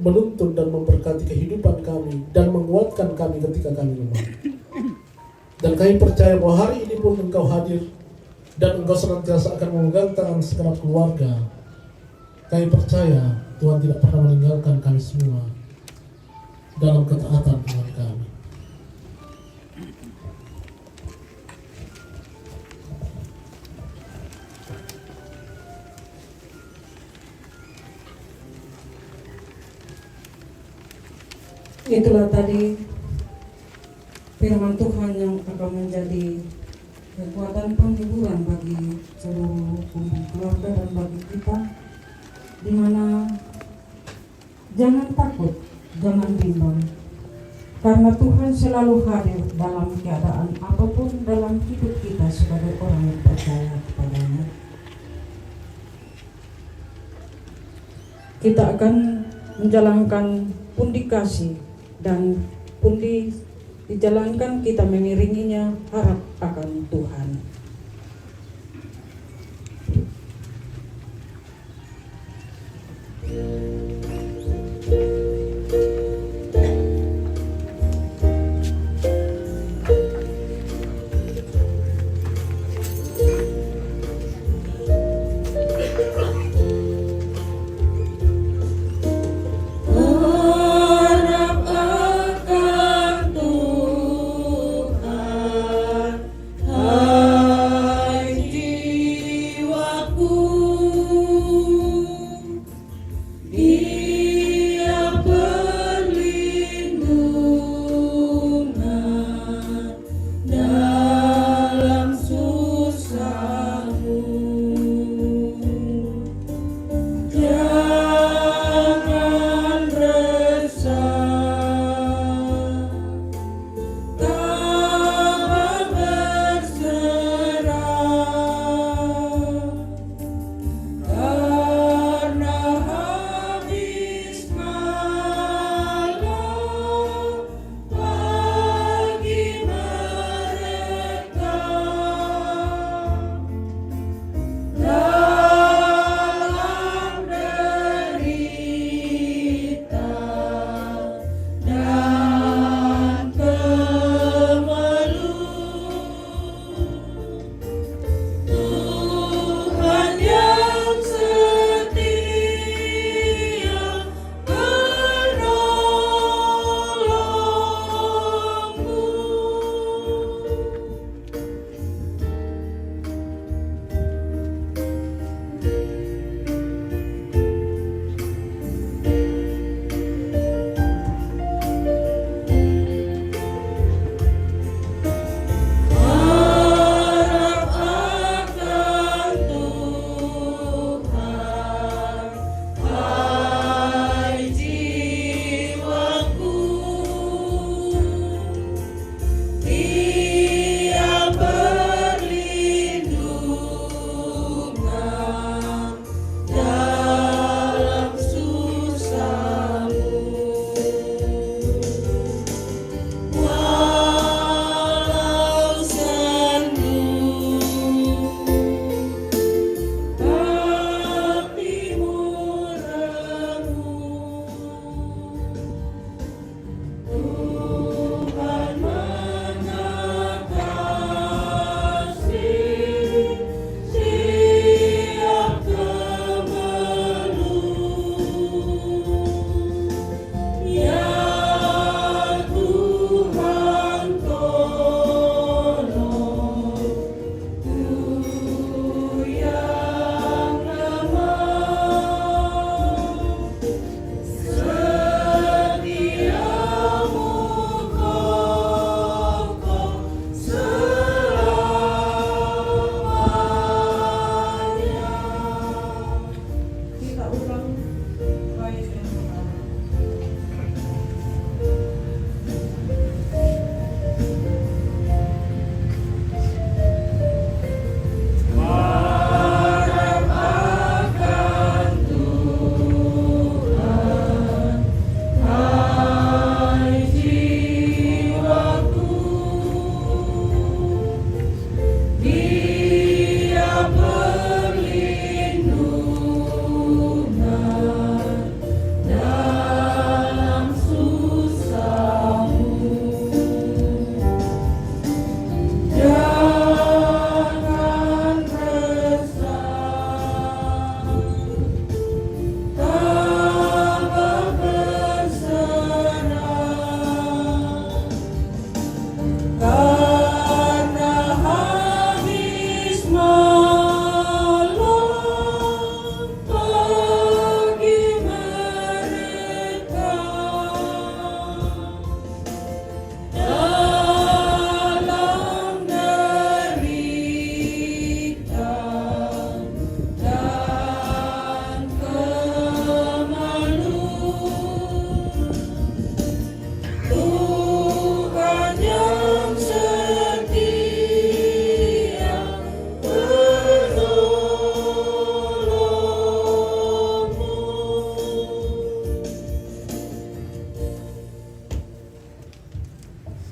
menuntun dan memberkati kehidupan kami dan menguatkan kami ketika kami lemah. Dan kami percaya bahwa hari ini pun Engkau hadir dan Engkau senantiasa akan memegang tangan segenap keluarga. Kami percaya Tuhan tidak pernah meninggalkan kami semua dalam ketaatan Tuhan kami. Itulah tadi firman Tuhan yang akan menjadi kekuatan penghiburan bagi seluruh keluarga dan bagi kita, di mana jangan takut, jangan bimbang, karena Tuhan selalu hadir dalam keadaan apapun dalam hidup kita sebagai orang yang percaya kepadanya. Kita akan menjalankan pundi kasih dan pundi dijalankan kita mengiringinya harap akan Tuhan.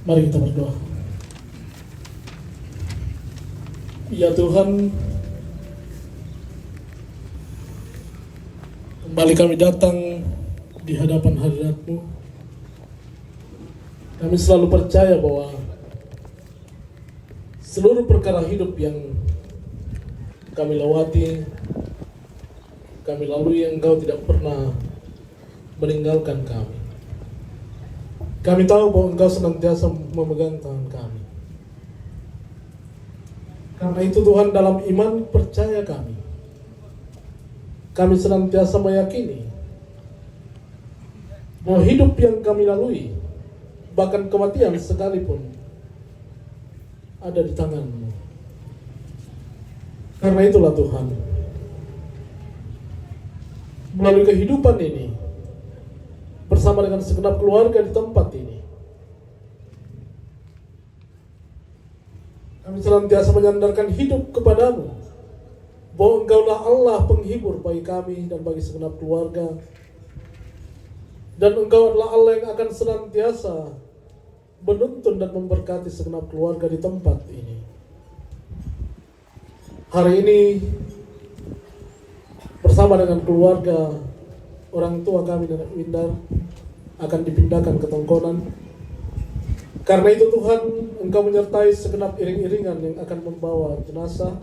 Mari kita berdoa. Ya Tuhan, kembali kami datang di hadapan hadirat-Mu. Kami selalu percaya bahwa seluruh perkara hidup yang kami lewati, kami lalui, Engkau tidak pernah meninggalkan kami. Kami tahu bahwa Engkau senantiasa memegang tangan kami. Karena itu Tuhan, dalam iman percaya kami senantiasa meyakini bahwa hidup yang kami lalui, bahkan kematian sekalipun, ada di tangan-Mu. Karena itulah Tuhan, melalui kehidupan ini, bersama dengan segenap keluarga di tempat ini, kami senantiasa menyandarkan hidup kepadamu, bahwa Engkaulah Allah penghibur bagi kami dan bagi segenap keluarga, dan Engkau adalah Allah yang akan senantiasa menuntun dan memberkati segenap keluarga di tempat ini. Hari ini bersama dengan keluarga, orang tua kami dan Windar akan dipindahkan ke Tongkonan. Karena itu Tuhan, Engkau menyertai segenap iring-iringan yang akan membawa jenazah,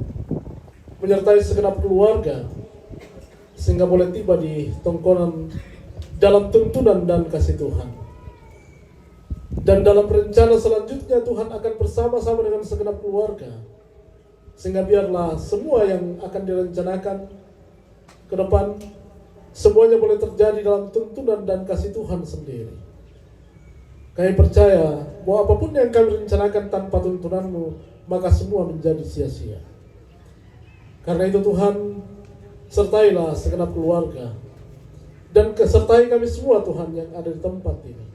menyertai segenap keluarga, sehingga boleh tiba di Tongkonan dalam tuntunan dan kasih Tuhan. Dan dalam rencana selanjutnya Tuhan akan bersama-sama dengan segenap keluarga, sehingga biarlah semua yang akan direncanakan ke depan, semuanya boleh terjadi dalam tuntunan dan kasih Tuhan sendiri. Kami percaya bahwa apapun yang kami rencanakan tanpa tuntunan-Mu, maka semua menjadi sia-sia. Karena itu Tuhan, sertailah segenap keluarga, dan sertai kami semua Tuhan yang ada di tempat ini.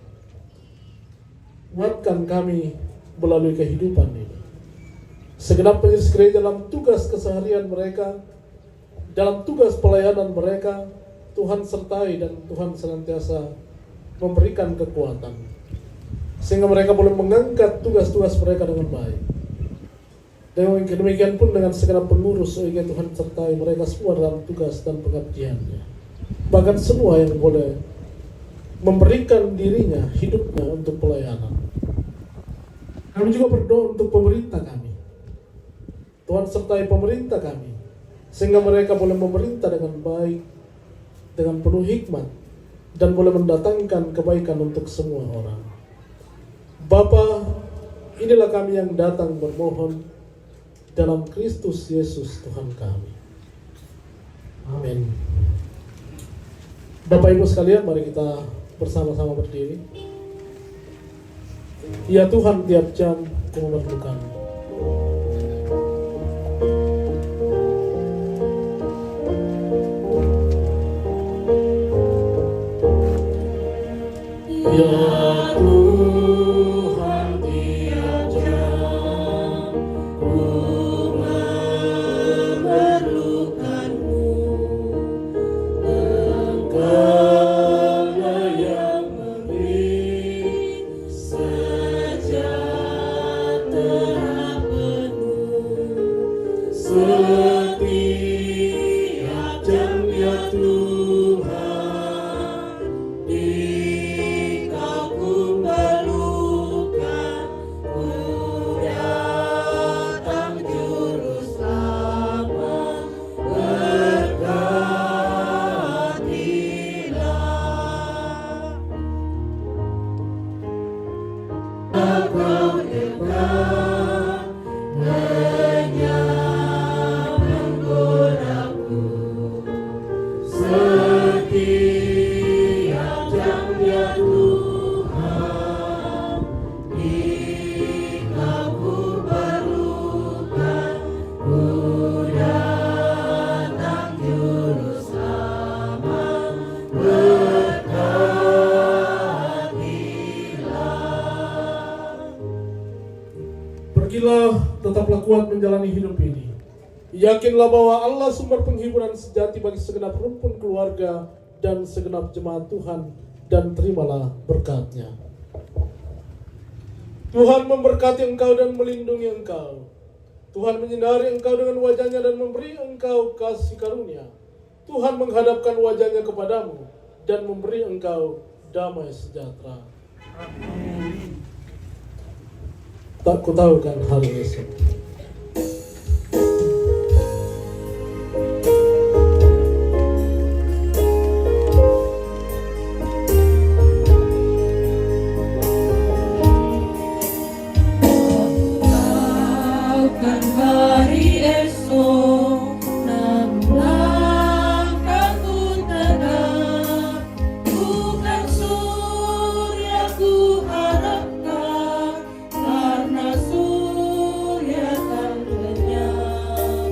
Kuatkan kami melalui kehidupan ini. Segenap pengurus gereja dalam tugas keseharian mereka, dalam tugas pelayanan mereka, Tuhan sertai dan Tuhan senantiasa memberikan kekuatan, sehingga mereka boleh mengangkat tugas-tugas mereka dengan baik. Dan demikian pun dengan segenap pengurus, sehingga Tuhan sertai mereka semua dalam tugas dan pengabdiannya. Bahkan semua yang boleh memberikan dirinya, hidupnya untuk pelayanan. Kami juga berdoa untuk pemerintah kami. Tuhan sertai pemerintah kami, sehingga mereka boleh memerintah dengan baik, dengan penuh hikmat, dan boleh mendatangkan kebaikan untuk semua orang. Bapa, inilah kami yang datang bermohon dalam Kristus Yesus Tuhan kami. Amin. Bapak Ibu sekalian, mari kita bersama-sama berdiri. Ya Tuhan, tiap jam Ku memerlukan-Mu. Ya Tuhan, tiap jam Ku memerlukan-Mu. Engkau-Lah yang memberi sejahtera penuh setiap jam, ya Tuhan. Jika ku perlukan, ku datang juru selamat, berkatilah. Engkau dekat, menyapa menggodaku setiap jam, ya Tuhan. Jika ku perlukan, ku datang juru selamat, berkatilah. Pergilah, tetaplah kuat menjalani hidup ini. Yakinlah bahwa Allah sumber penghiburan sejati bagi segenap rumpun keluarga dan segenap jemaat Tuhan, dan terimalah berkat-Nya. Tuhan memberkati engkau dan melindungi engkau. Tuhan menyinari engkau dengan wajahnya dan memberi engkau kasih karunia. Tuhan menghadapkan wajahnya kepadamu dan memberi engkau damai sejahtera. Tak kutahu kan hari esok. Hari esok, namun langkahku tegak, bukan surya ku harapkan, karena surya kan lenyap.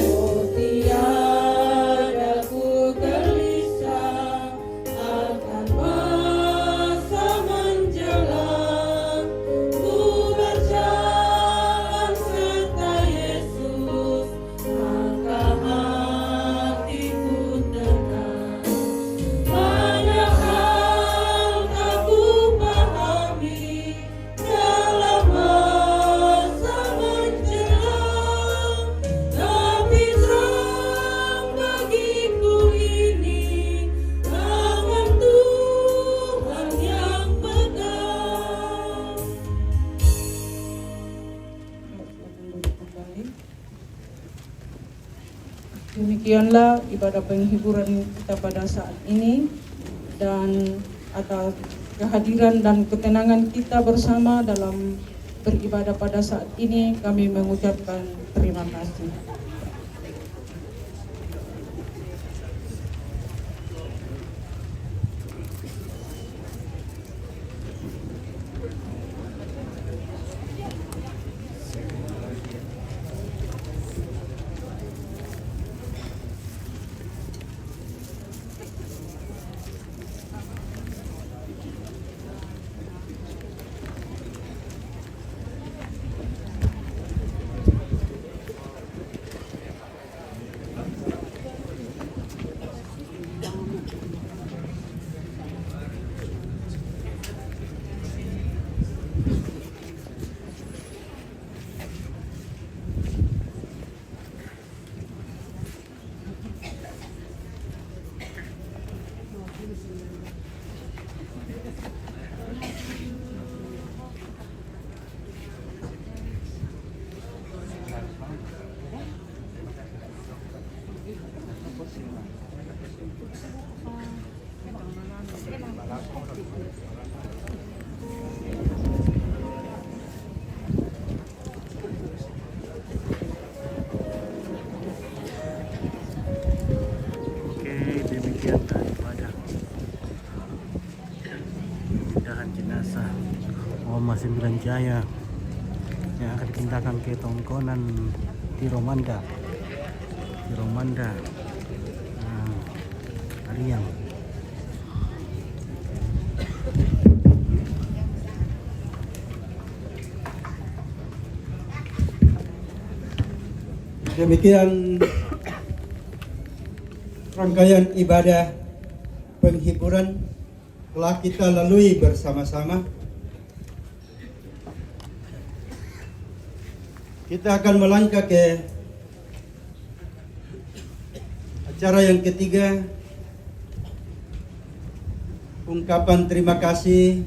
Oh tiada ku gelisah akan masa menjelang, ku berjalan serta Yesus, maka hatiku tenang. Banyak hal tak ku pahami dalam masa menjelang, tapi terang bagiku ini tangan Tuhan yang pegang. Demikianlah ibadah penghiburan kita pada saat ini, dan atas kehadiran dan ketenangan kita bersama dalam beribadah pada saat ini kami mengucapkan terima kasih. Oke, demikian daripada pemindahan jenazah Muhammad Sembilan Jaya yang akan dipindahkan ke Tongkonan Tiromanda Ariang. Demikian rangkaian ibadah penghiburan telah kita lalui bersama-sama. Kita akan melangkah ke acara yang ketiga, ungkapan terima kasih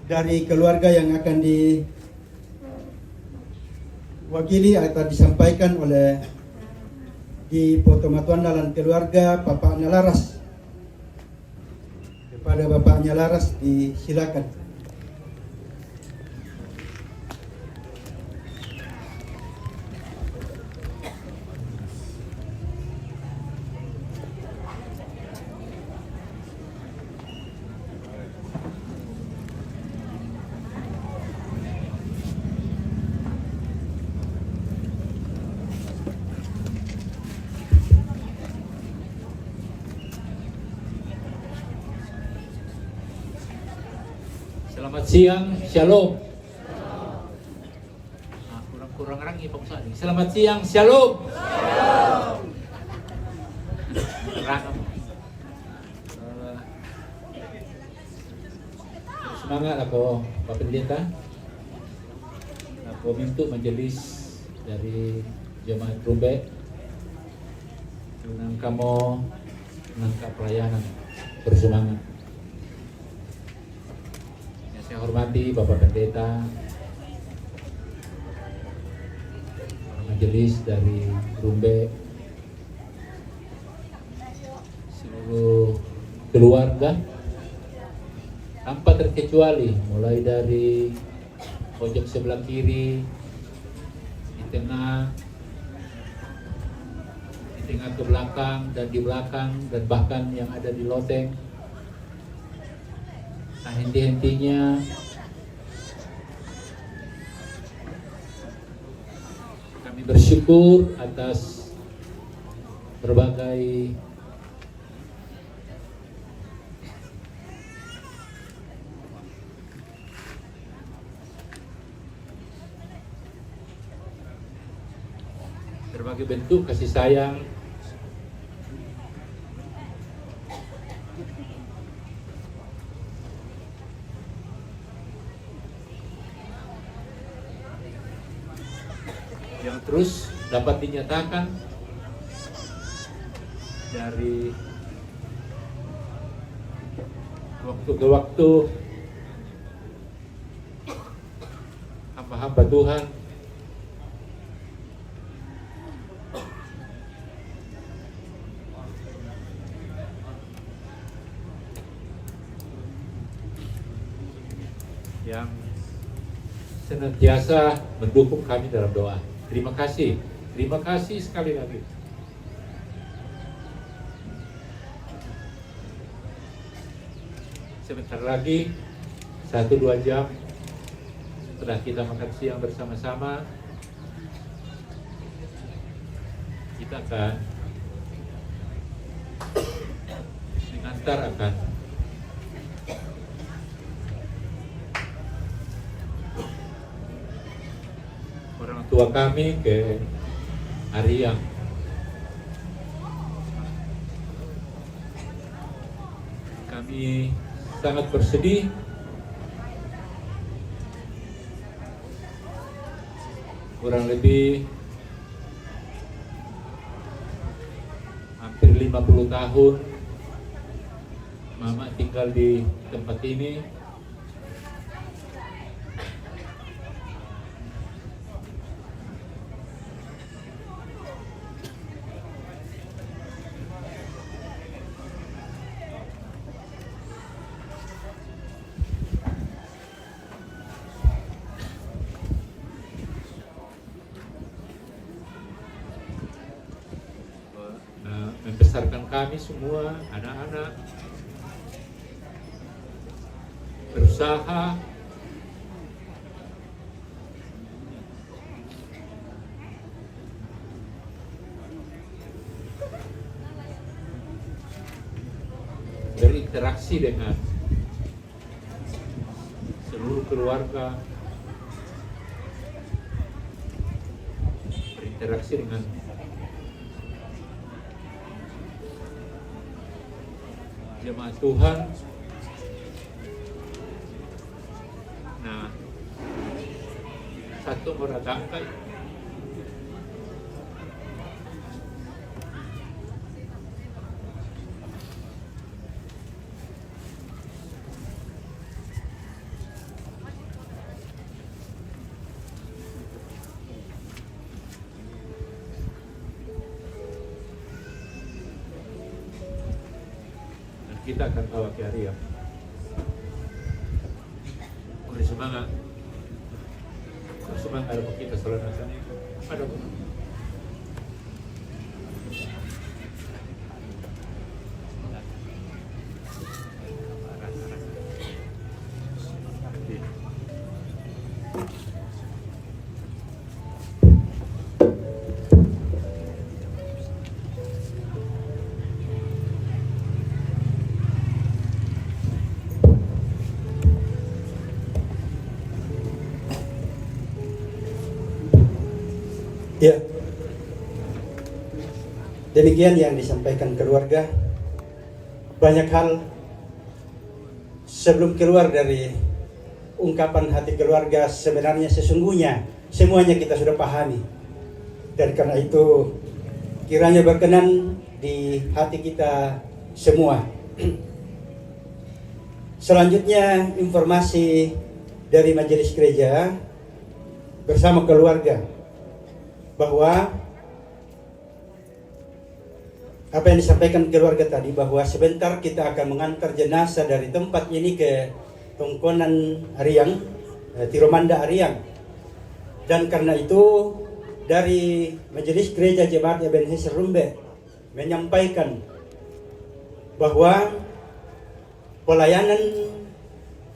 dari keluarga yang akan diwakili atau disampaikan oleh di Potomatuan dan keluarga Bapaknya Laras. Kepada Bapaknya Laras disilakan. Selamat siang, shalom. Kurang orang Pak Ustaz. Selamat siang, shalom. semangat ako Pak Pendeta. Ako minta majelis dari Jemaat Rumbe nang kamo nangka pelayanan bersemangat. Yang saya hormati Bapak Pendeta, majelis dari Rumbe, seluruh keluarga tanpa terkecuali, mulai dari pojok sebelah kiri, di tengah ke belakang dan di belakang, dan bahkan yang ada di loteng. Nah, henti-hentinya kami bersyukur atas berbagai bentuk kasih sayang yang terus dapat dinyatakan dari waktu ke waktu hamba-hamba Tuhan yang senantiasa mendukung kami dalam doa. Terima kasih sekali lagi. Sebentar lagi 1-2 jam setelah kita makan siang bersama-sama, kita akan mengantar orang tua kami ke Ariang. Kami sangat bersedih kurang lebih hampir 50 tahun Mama tinggal di tempat ini. Membesarkan kami semua, anak-anak, berusaha berinteraksi dengan seluruh keluarga, berinteraksi dengan jemaat Tuhan. Nah, satu meradangkan kita akan bawa ke Ariang. Beri semangat. Semangat kalau kita selalu nasa. Ada pun. Ya, demikian yang disampaikan keluarga. Banyak hal sebelum keluar dari ungkapan hati keluarga sebenarnya sesungguhnya semuanya kita sudah pahami. Dan karena itu kiranya berkenan di hati kita semua. Selanjutnya informasi dari Majelis Gereja bersama keluarga bahwa apa yang disampaikan keluarga tadi, bahwa sebentar kita akan mengantar jenazah dari tempat ini ke Tongkonan Ariang, Tiromanda Ariang. Dan karena itu dari Majelis Gereja Jemaat Ebenezer Rumbe menyampaikan bahwa pelayanan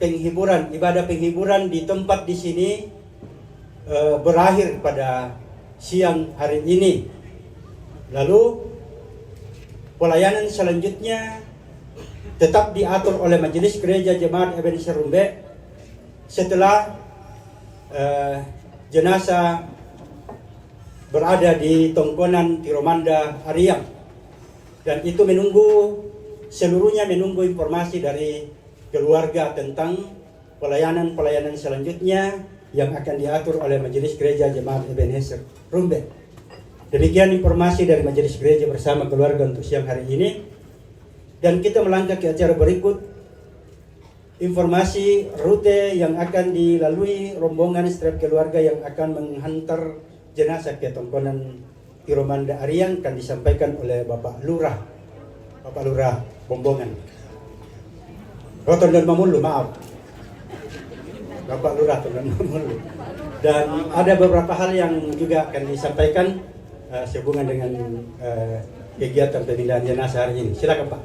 penghiburan, ibadah penghiburan di tempat di sini berakhir pada siang hari ini. Lalu pelayanan selanjutnya tetap diatur oleh Majelis Gereja Jemaat Ebenezer Rumbe setelah jenazah berada di Tongkonan Tiromanda Ariang. Dan itu seluruhnya menunggu informasi dari keluarga tentang pelayanan-pelayanan selanjutnya yang akan diatur oleh Majelis Gereja Jemaat Ebenezer Rumbe. Demikian informasi dari Majelis Gereja bersama keluarga untuk siang hari ini. Dan kita melangkah ke acara berikut. Informasi rute yang akan dilalui rombongan setiap keluarga yang akan menghantar jenazah ke Tongkonan Tiromanda Ariang akan disampaikan oleh Bapak Lurah Bombongan. Roton dan Mamulu, maaf. Bapak Lurah dan Mamulu. Dan ada beberapa hal yang juga akan disampaikan sehubungan dengan kegiatan pemindahan jenazah hari ini. Silakan Pak.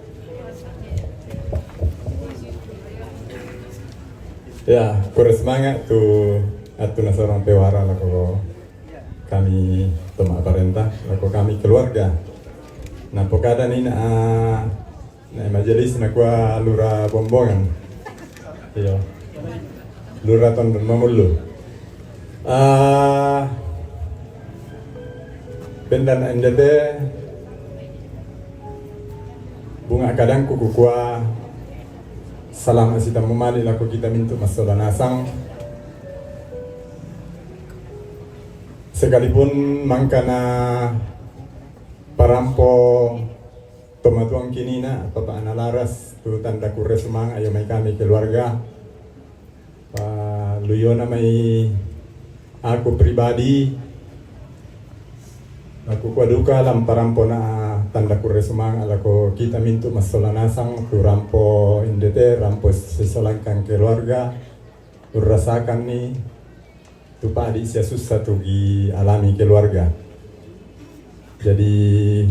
Ya, kurang semangat tu atau nasorong pewara lako kami teman perintah lako kami keluarga. Nah pokada ni na majelis na kuah Lurah Bombongan. Iya. Lurah Ton Mamulu. Pendan NDT bunga kadang kuku kuah salam asita memali laku kita minta masalah nasang sekalipun mangkana parampo tomatuang kinina papa analaras tu tanda kure sumang ayo mai kami keluarga pa luyona mai aku pribadi aku kuaduka lam parampo na tanda kure sumang alako kita mintu masola nasang tu rampo indete rampo sesolangkan keluarga tu rasakan ni tu padi sia susah tu gi alami keluarga. Jadi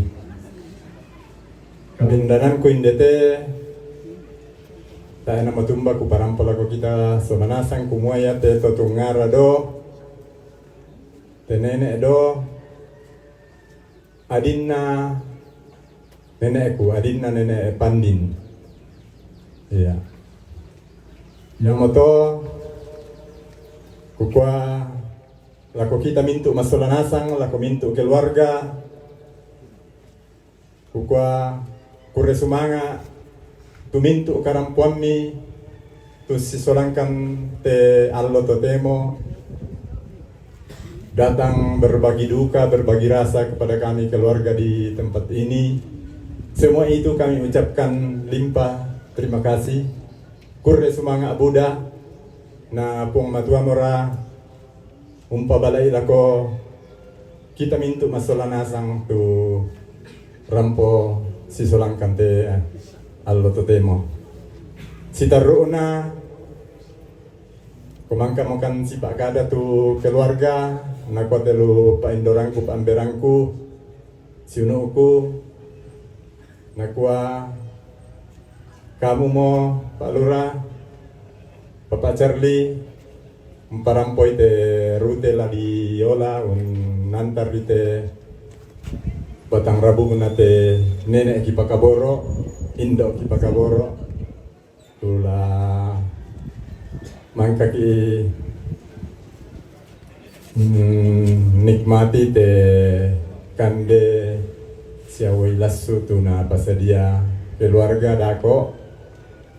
kabindanan ku indete tayo na matumba ku parampo lako kita sola nasang kumuaya te totungara do tenene do adinna nenekku, adinna nenek Pandin. Iya. Yang moto kukua lako kita mintu masola nasang, lako mintu keluarga. Kukua kure sumanga tu mintu karampuan mi tu sisolangkan te allo totemo datang berbagi duka, berbagi rasa kepada kami keluarga di tempat ini. Semua itu kami ucapkan limpah terima kasih. Kurre sumanga Buddha na pung matua mora umpa balai lako kita mintu masola nasang tu rampo sisolangkan te allo totemo. Sitaruna kumangka makan si Pak Kada tu keluarga nakwa telu paindorangku paamberangku siunuku nakwa kamu mo Pak Lurah Bapak Charlie mparampoi te rute la di yola un nantar di te batang rabu na te nenek ki Pakaboro indo ki Pakaboro tula mangka ki nikmati te kande siawai lasu tu na pasadia keluarga dako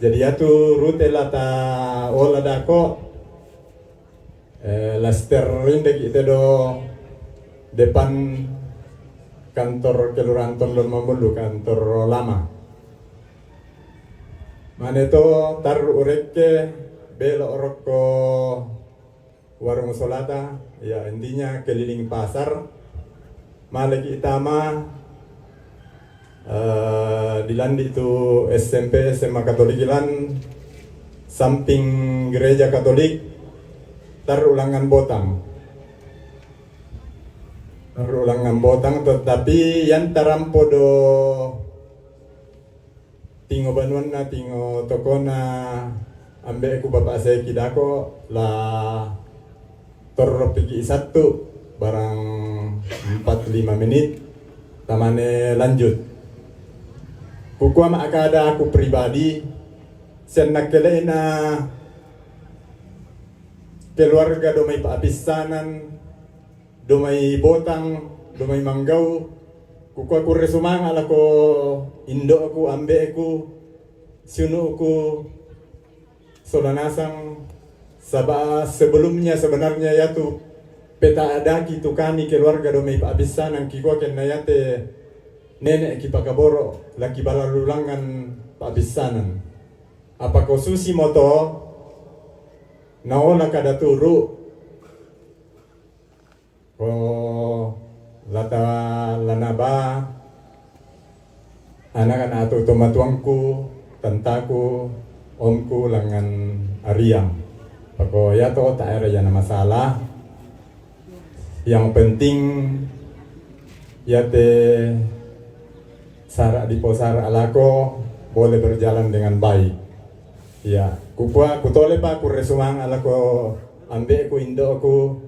jadi atu rute lata ola dako Laster rindek itu do depan kantor kelurahan Tondon Mamulu, kantor lama. Mana itu taruh ureke belok roko warung solata, ya intinya keliling pasar. Malaki Itama dilandi itu SMP SMA Katolik Ilan, samping gereja Katolik, tarulangan botang, tetapi yang tarampo do tingo banuan na tingo tokona ambe aku bapak saya kidako la torro pigi satu barang 4-5 menit tamane lanjut. Kukua makada aku pribadi sen nakele na keluarga domay paapisanan, domay botang, domay manggau. Kukua ku resumang ala ko indo aku ambe aku sunu aku solanasang sebelumnya sebenarnya yaitu peta ada gitu kami keluarga domay paapisanan kikua kenayate nenek kipakaboro laki balalulangan paapisanan. Apa ko susi moto naola kada turu lata lanaba anak-anak atau tomatuangku, tantaku, omku langan Ariang. Pako ya to tak ada yang masalah. Yang penting ya te sarak di posar alako boleh berjalan dengan baik. Ya, kutole pa ku resumang alako ambe ku indo aku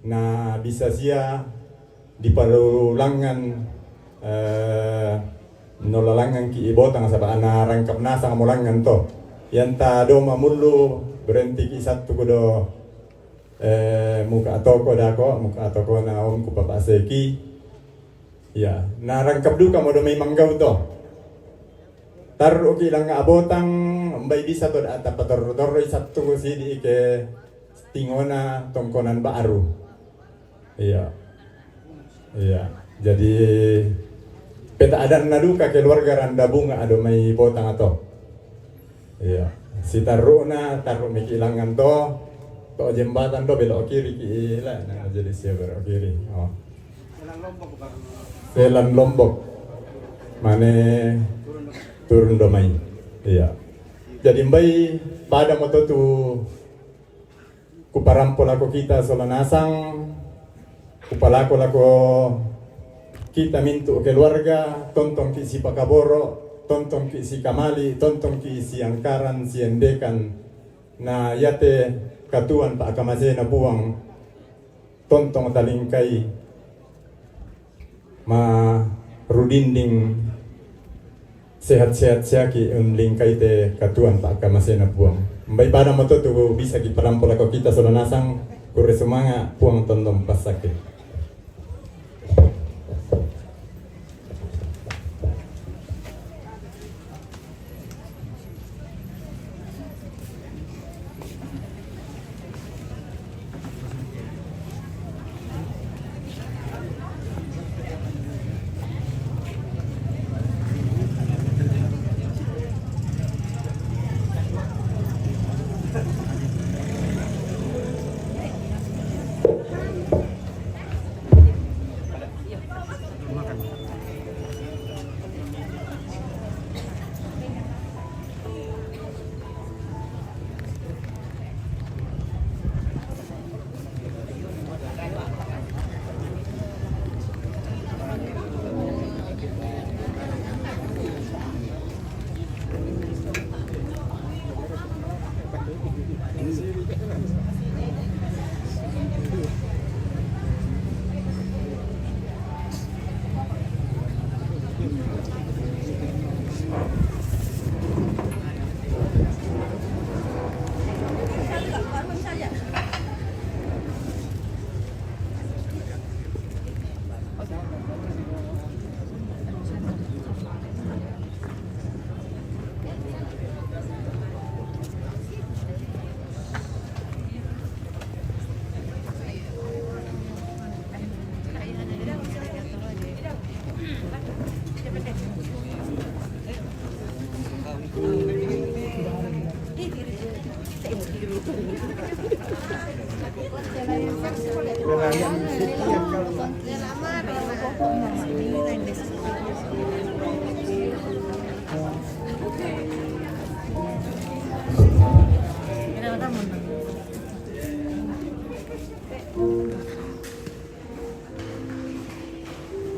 na bisa sia di palulangan nolalangan ki ibotang sa ana rangkap na sa mulangan to yanta do mamulu berhenti ki satu kudo muka atoko na om ku papa seki ya na rangkap duka mo do may manggau to taruh ki lang abotang mbay bisa to da pator satu ko sidi ke tingona tongkonan baru iya. Iya, jadi peta ada naduka keluarga randa bunga ado may botang ato. Iya, si taruh mikilangan to jembatan to belok kiri kila, nah jadi siapa belok kiri. Oh. Selan Lombok, mana turun domai. Iya, jadi mbay pada moto tu kuparampol ako kita solanasang. Upalako lako kita mintu keluarga, tontong ki si Pakaboro, tontong ki si Kamali, tontong ki si Angkaran, si Endekan, na yate katuan pa akamase na buwang, tontong talingkay, ma rudinding sehat-sehat siya ki lingkay te katuan pa akamase na buwang. Mbay pada mo to bisa ki parampol ako kita solanasang kuresumanga puang tontong pasake.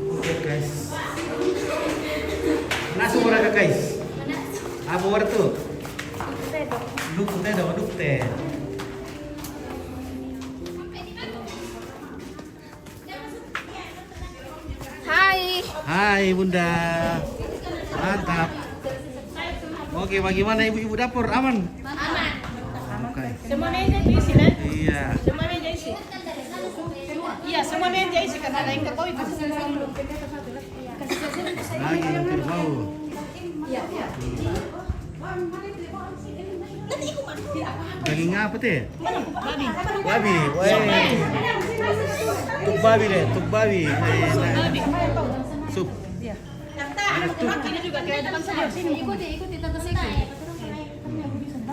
Oke guys. Nasi murah guys. Apa war tuh? Duk teh dong, duk teh. Hai. Hai Bunda. Mantap. Oke, bagaimana ibu-ibu dapur? Aman? Aman. Oke. Semuanya jadi isi kan? Iya. Semuanya jadi isi. Iya, semuanya jadi isi karena ada yang ketahui itu. Lagi hampir mau. Daging apa teh? Babi. Weh. Tuk babi deh, tuk babi. Sup. Ada sup. Ini juga kayak depan saja. Sini. Ikuti tante Siki.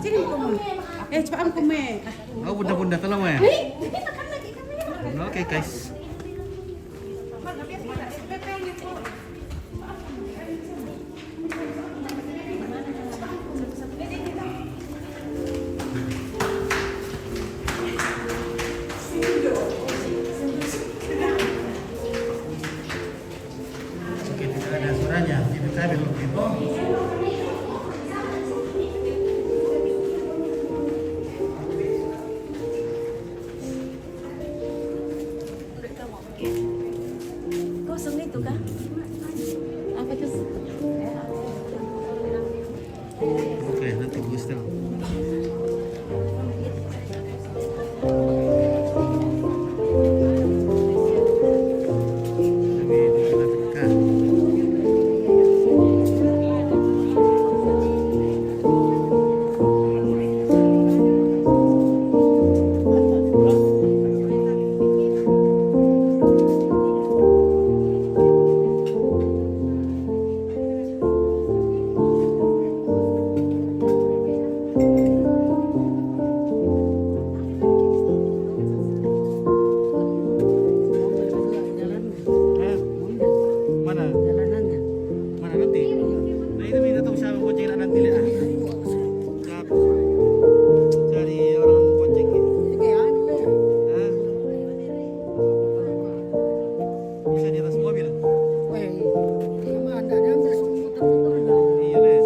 Sini kamu. Cepat kamu. Oh, bunda-bunda tolong ya. Oke guys. Oke, tidak ada suaranya. Tidak ada begitu. Kosong itu kan? Apa itu? Oke, nanti gue setel. Mana? Jalanannya. Mana nanti? Nah itu minta tahu siapa bonceng nanti lihat. Cari orang bonceng ini. Hah? Bisa di atas mobil. Iya deh.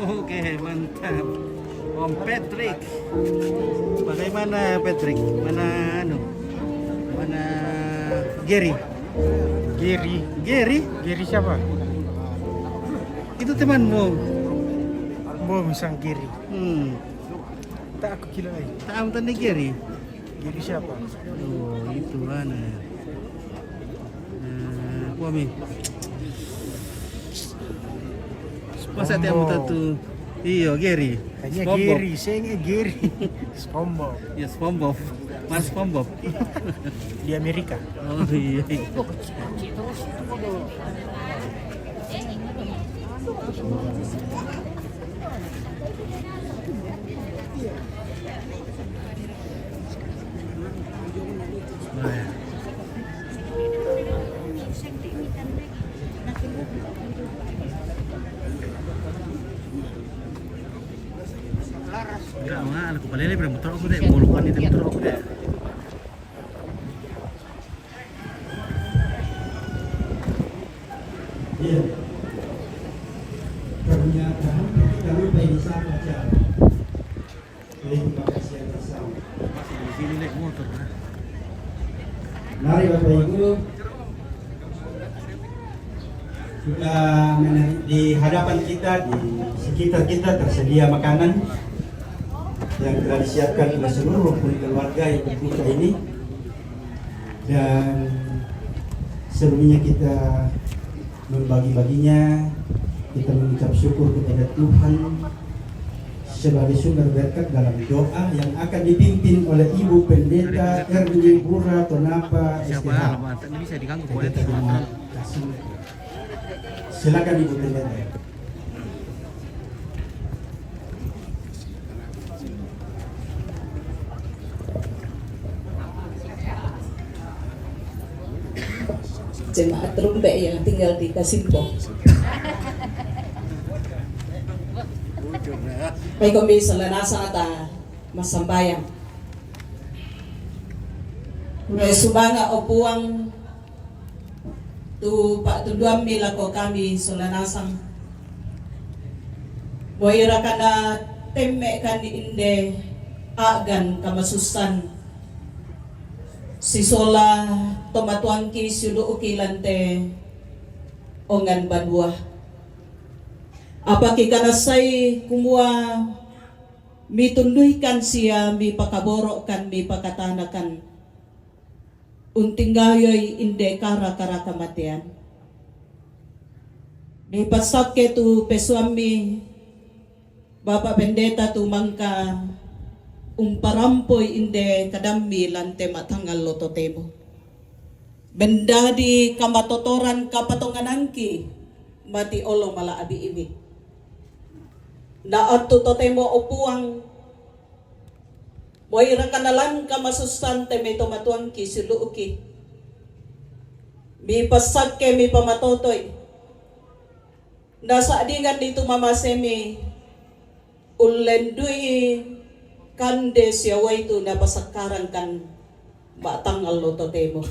Oke, mantap. Om Patrick. Bagaimana Patrick? Mana anu? Mana Gary? Gary siapa? Itu temanmu. Misang Giri. Tak aku kira lagi. Tak am tadi Gary. Giri siapa? Oh, itu mana? Kuami. Masa tiap tu? Iyo, Gary. Hanya Giri, saya ingat Giri. SpongeBob. Ya, SpongeBob. Mas SpongeBob. Di Amerika. Oh iya. Gerak mana? Aku balik lagi motor aku deh. Mau lupa nih motor aku deh. Iya. Pernyataan kita lupa ini sama saja. Terima kasih atas sama. Masih di sini naik motor. Mari Bapak Ibu, kita di hadapan kita, di sekitar kita tersedia makanan yang telah disiapkan oleh seluruh keluarga yang berbuka ini, dan Sebelumnya kita membagi-baginya, kita mengucap syukur kepada Tuhan sebagai sumber berkat dalam doa yang akan dipimpin oleh Ibu Pendeta Erni Bura Tonapa STH. Ini bisa diganggu Pendeta Jemaat Kasih. Silakan Ibu Pendeta. Jemaat Rumbe yang tinggal di Kasimpo. May kami sa lanasa ata masambayan. May sumanga opuang tu patuduan mila ko kami sa lanasang moira ka na temme ka ni inde agan kamasusan si sola tomatuangki sulu ukilante ongan badwa. Apa kikanasay kumua mitunduhikan siya, mi pakaborokan, mi pakatanakan. Unting gayoy inde kara kamatian. Mi pasake tu pesuami Bapak Pendeta tu mangka umparampoy inde kadami lante matangal lototemo. Benda di kamatotoran kapatonganangki mati olo mala abi ibi. Na at totemo upuang moira kanalan kamasustante may tomatuang kisuluuki. Mi pasake mi pamatotoy. Nasa adingan dito mamasemi ulendui kande siya waitu na pasakaran kan batang alototemo.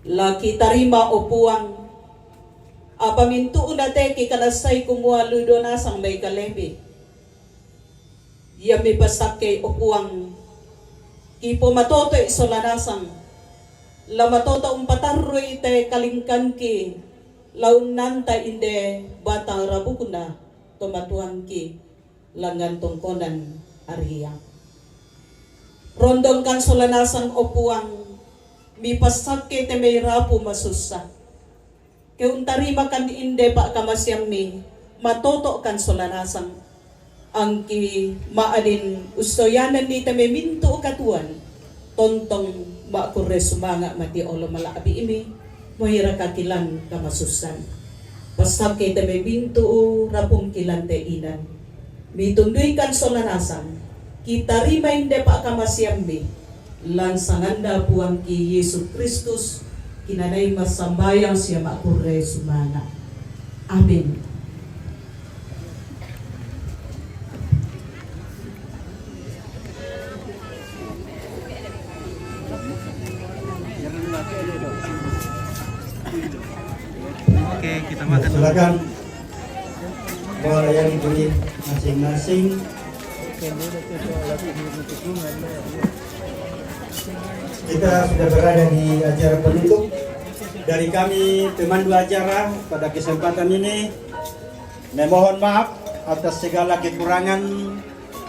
Laki tarima upuang apamintu unate kikalasay kumuha ludo nasang may kalebi. Yami pasake upuang kipo matoto isolanasang la matoto umpatarroy te kalingkan ki launanta inde batang rabukuna tomatuan ki langan tongkonan ariyang. Rondong kan solanasang upuang mi pasake te may rapu masusa. Kung tarima kan inde pa kamasyam mi matoto kan solanasang ang ki maadin ustoyanan ni tame minto katuan tontong makure sumanga mati olo malaabi imi mohira kakilan kamasusan pasab kay tame minto rapong kilan te inan mitunduy kan solanasang kita rima inde pa kamasyam mi lansanganda puang ki Yesus Kristus kinanay masambayang siya makure sumana. Amen. Oke, kita makan dulu. Silakan melayani beli masing-masing. Kita sudah berada di acara penutup. Dari kami pemandu acara pada kesempatan ini memohon maaf atas segala kekurangan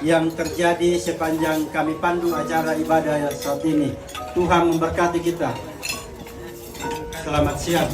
yang terjadi sepanjang kami pandu acara ibadah saat ini. Tuhan memberkati kita. Selamat siang.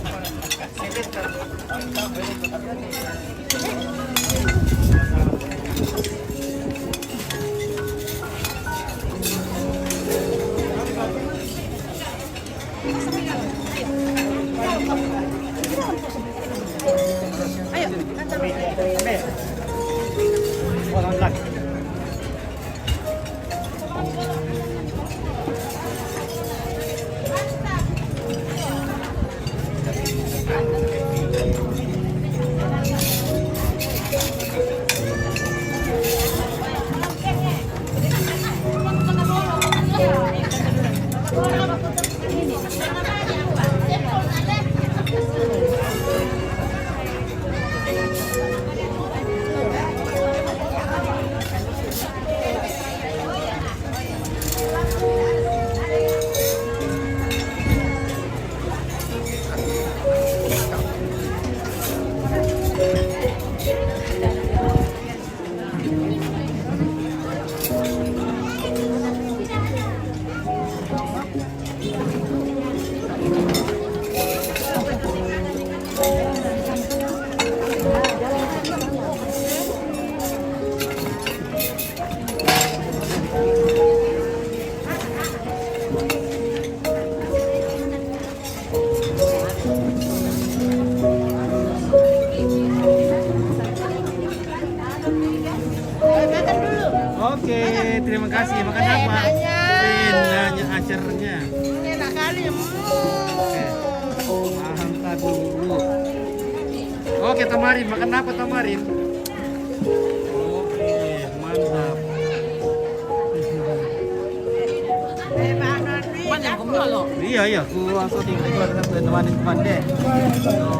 kasih. Makan apa? Nanya acaranya. Enak kali. Oke. Mantap dulu. Oke, tamarin. Makan apa tamarin? Oke, mantap. Panjang kumnya lo. Iya, iya. Ku langsung tinggal temanin teman deh. Halo.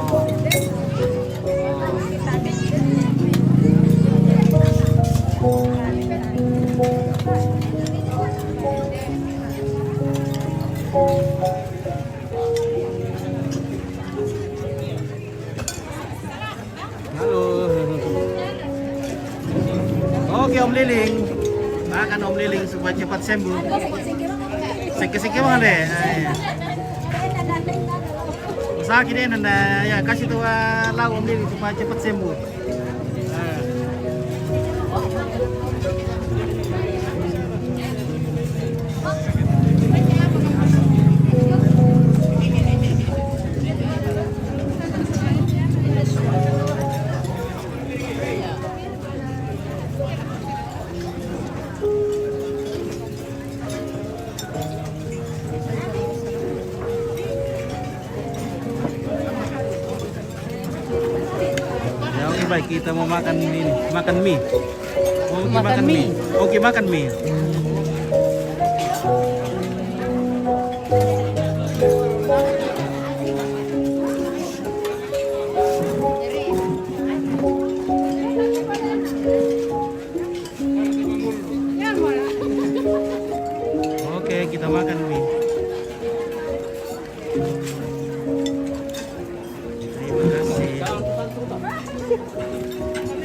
Oke Om Liling, makan Om Liling supaya cepat sembuh. Sikit-sikit mana deh. Sakit deh nanda, ya kasih tuh lau Om Liling supaya cepat sembuh. Ya oke baik, kita mau makan ini, makan mie. Oke, makan mie. Oke, makan mie. Oke, kita makan mie.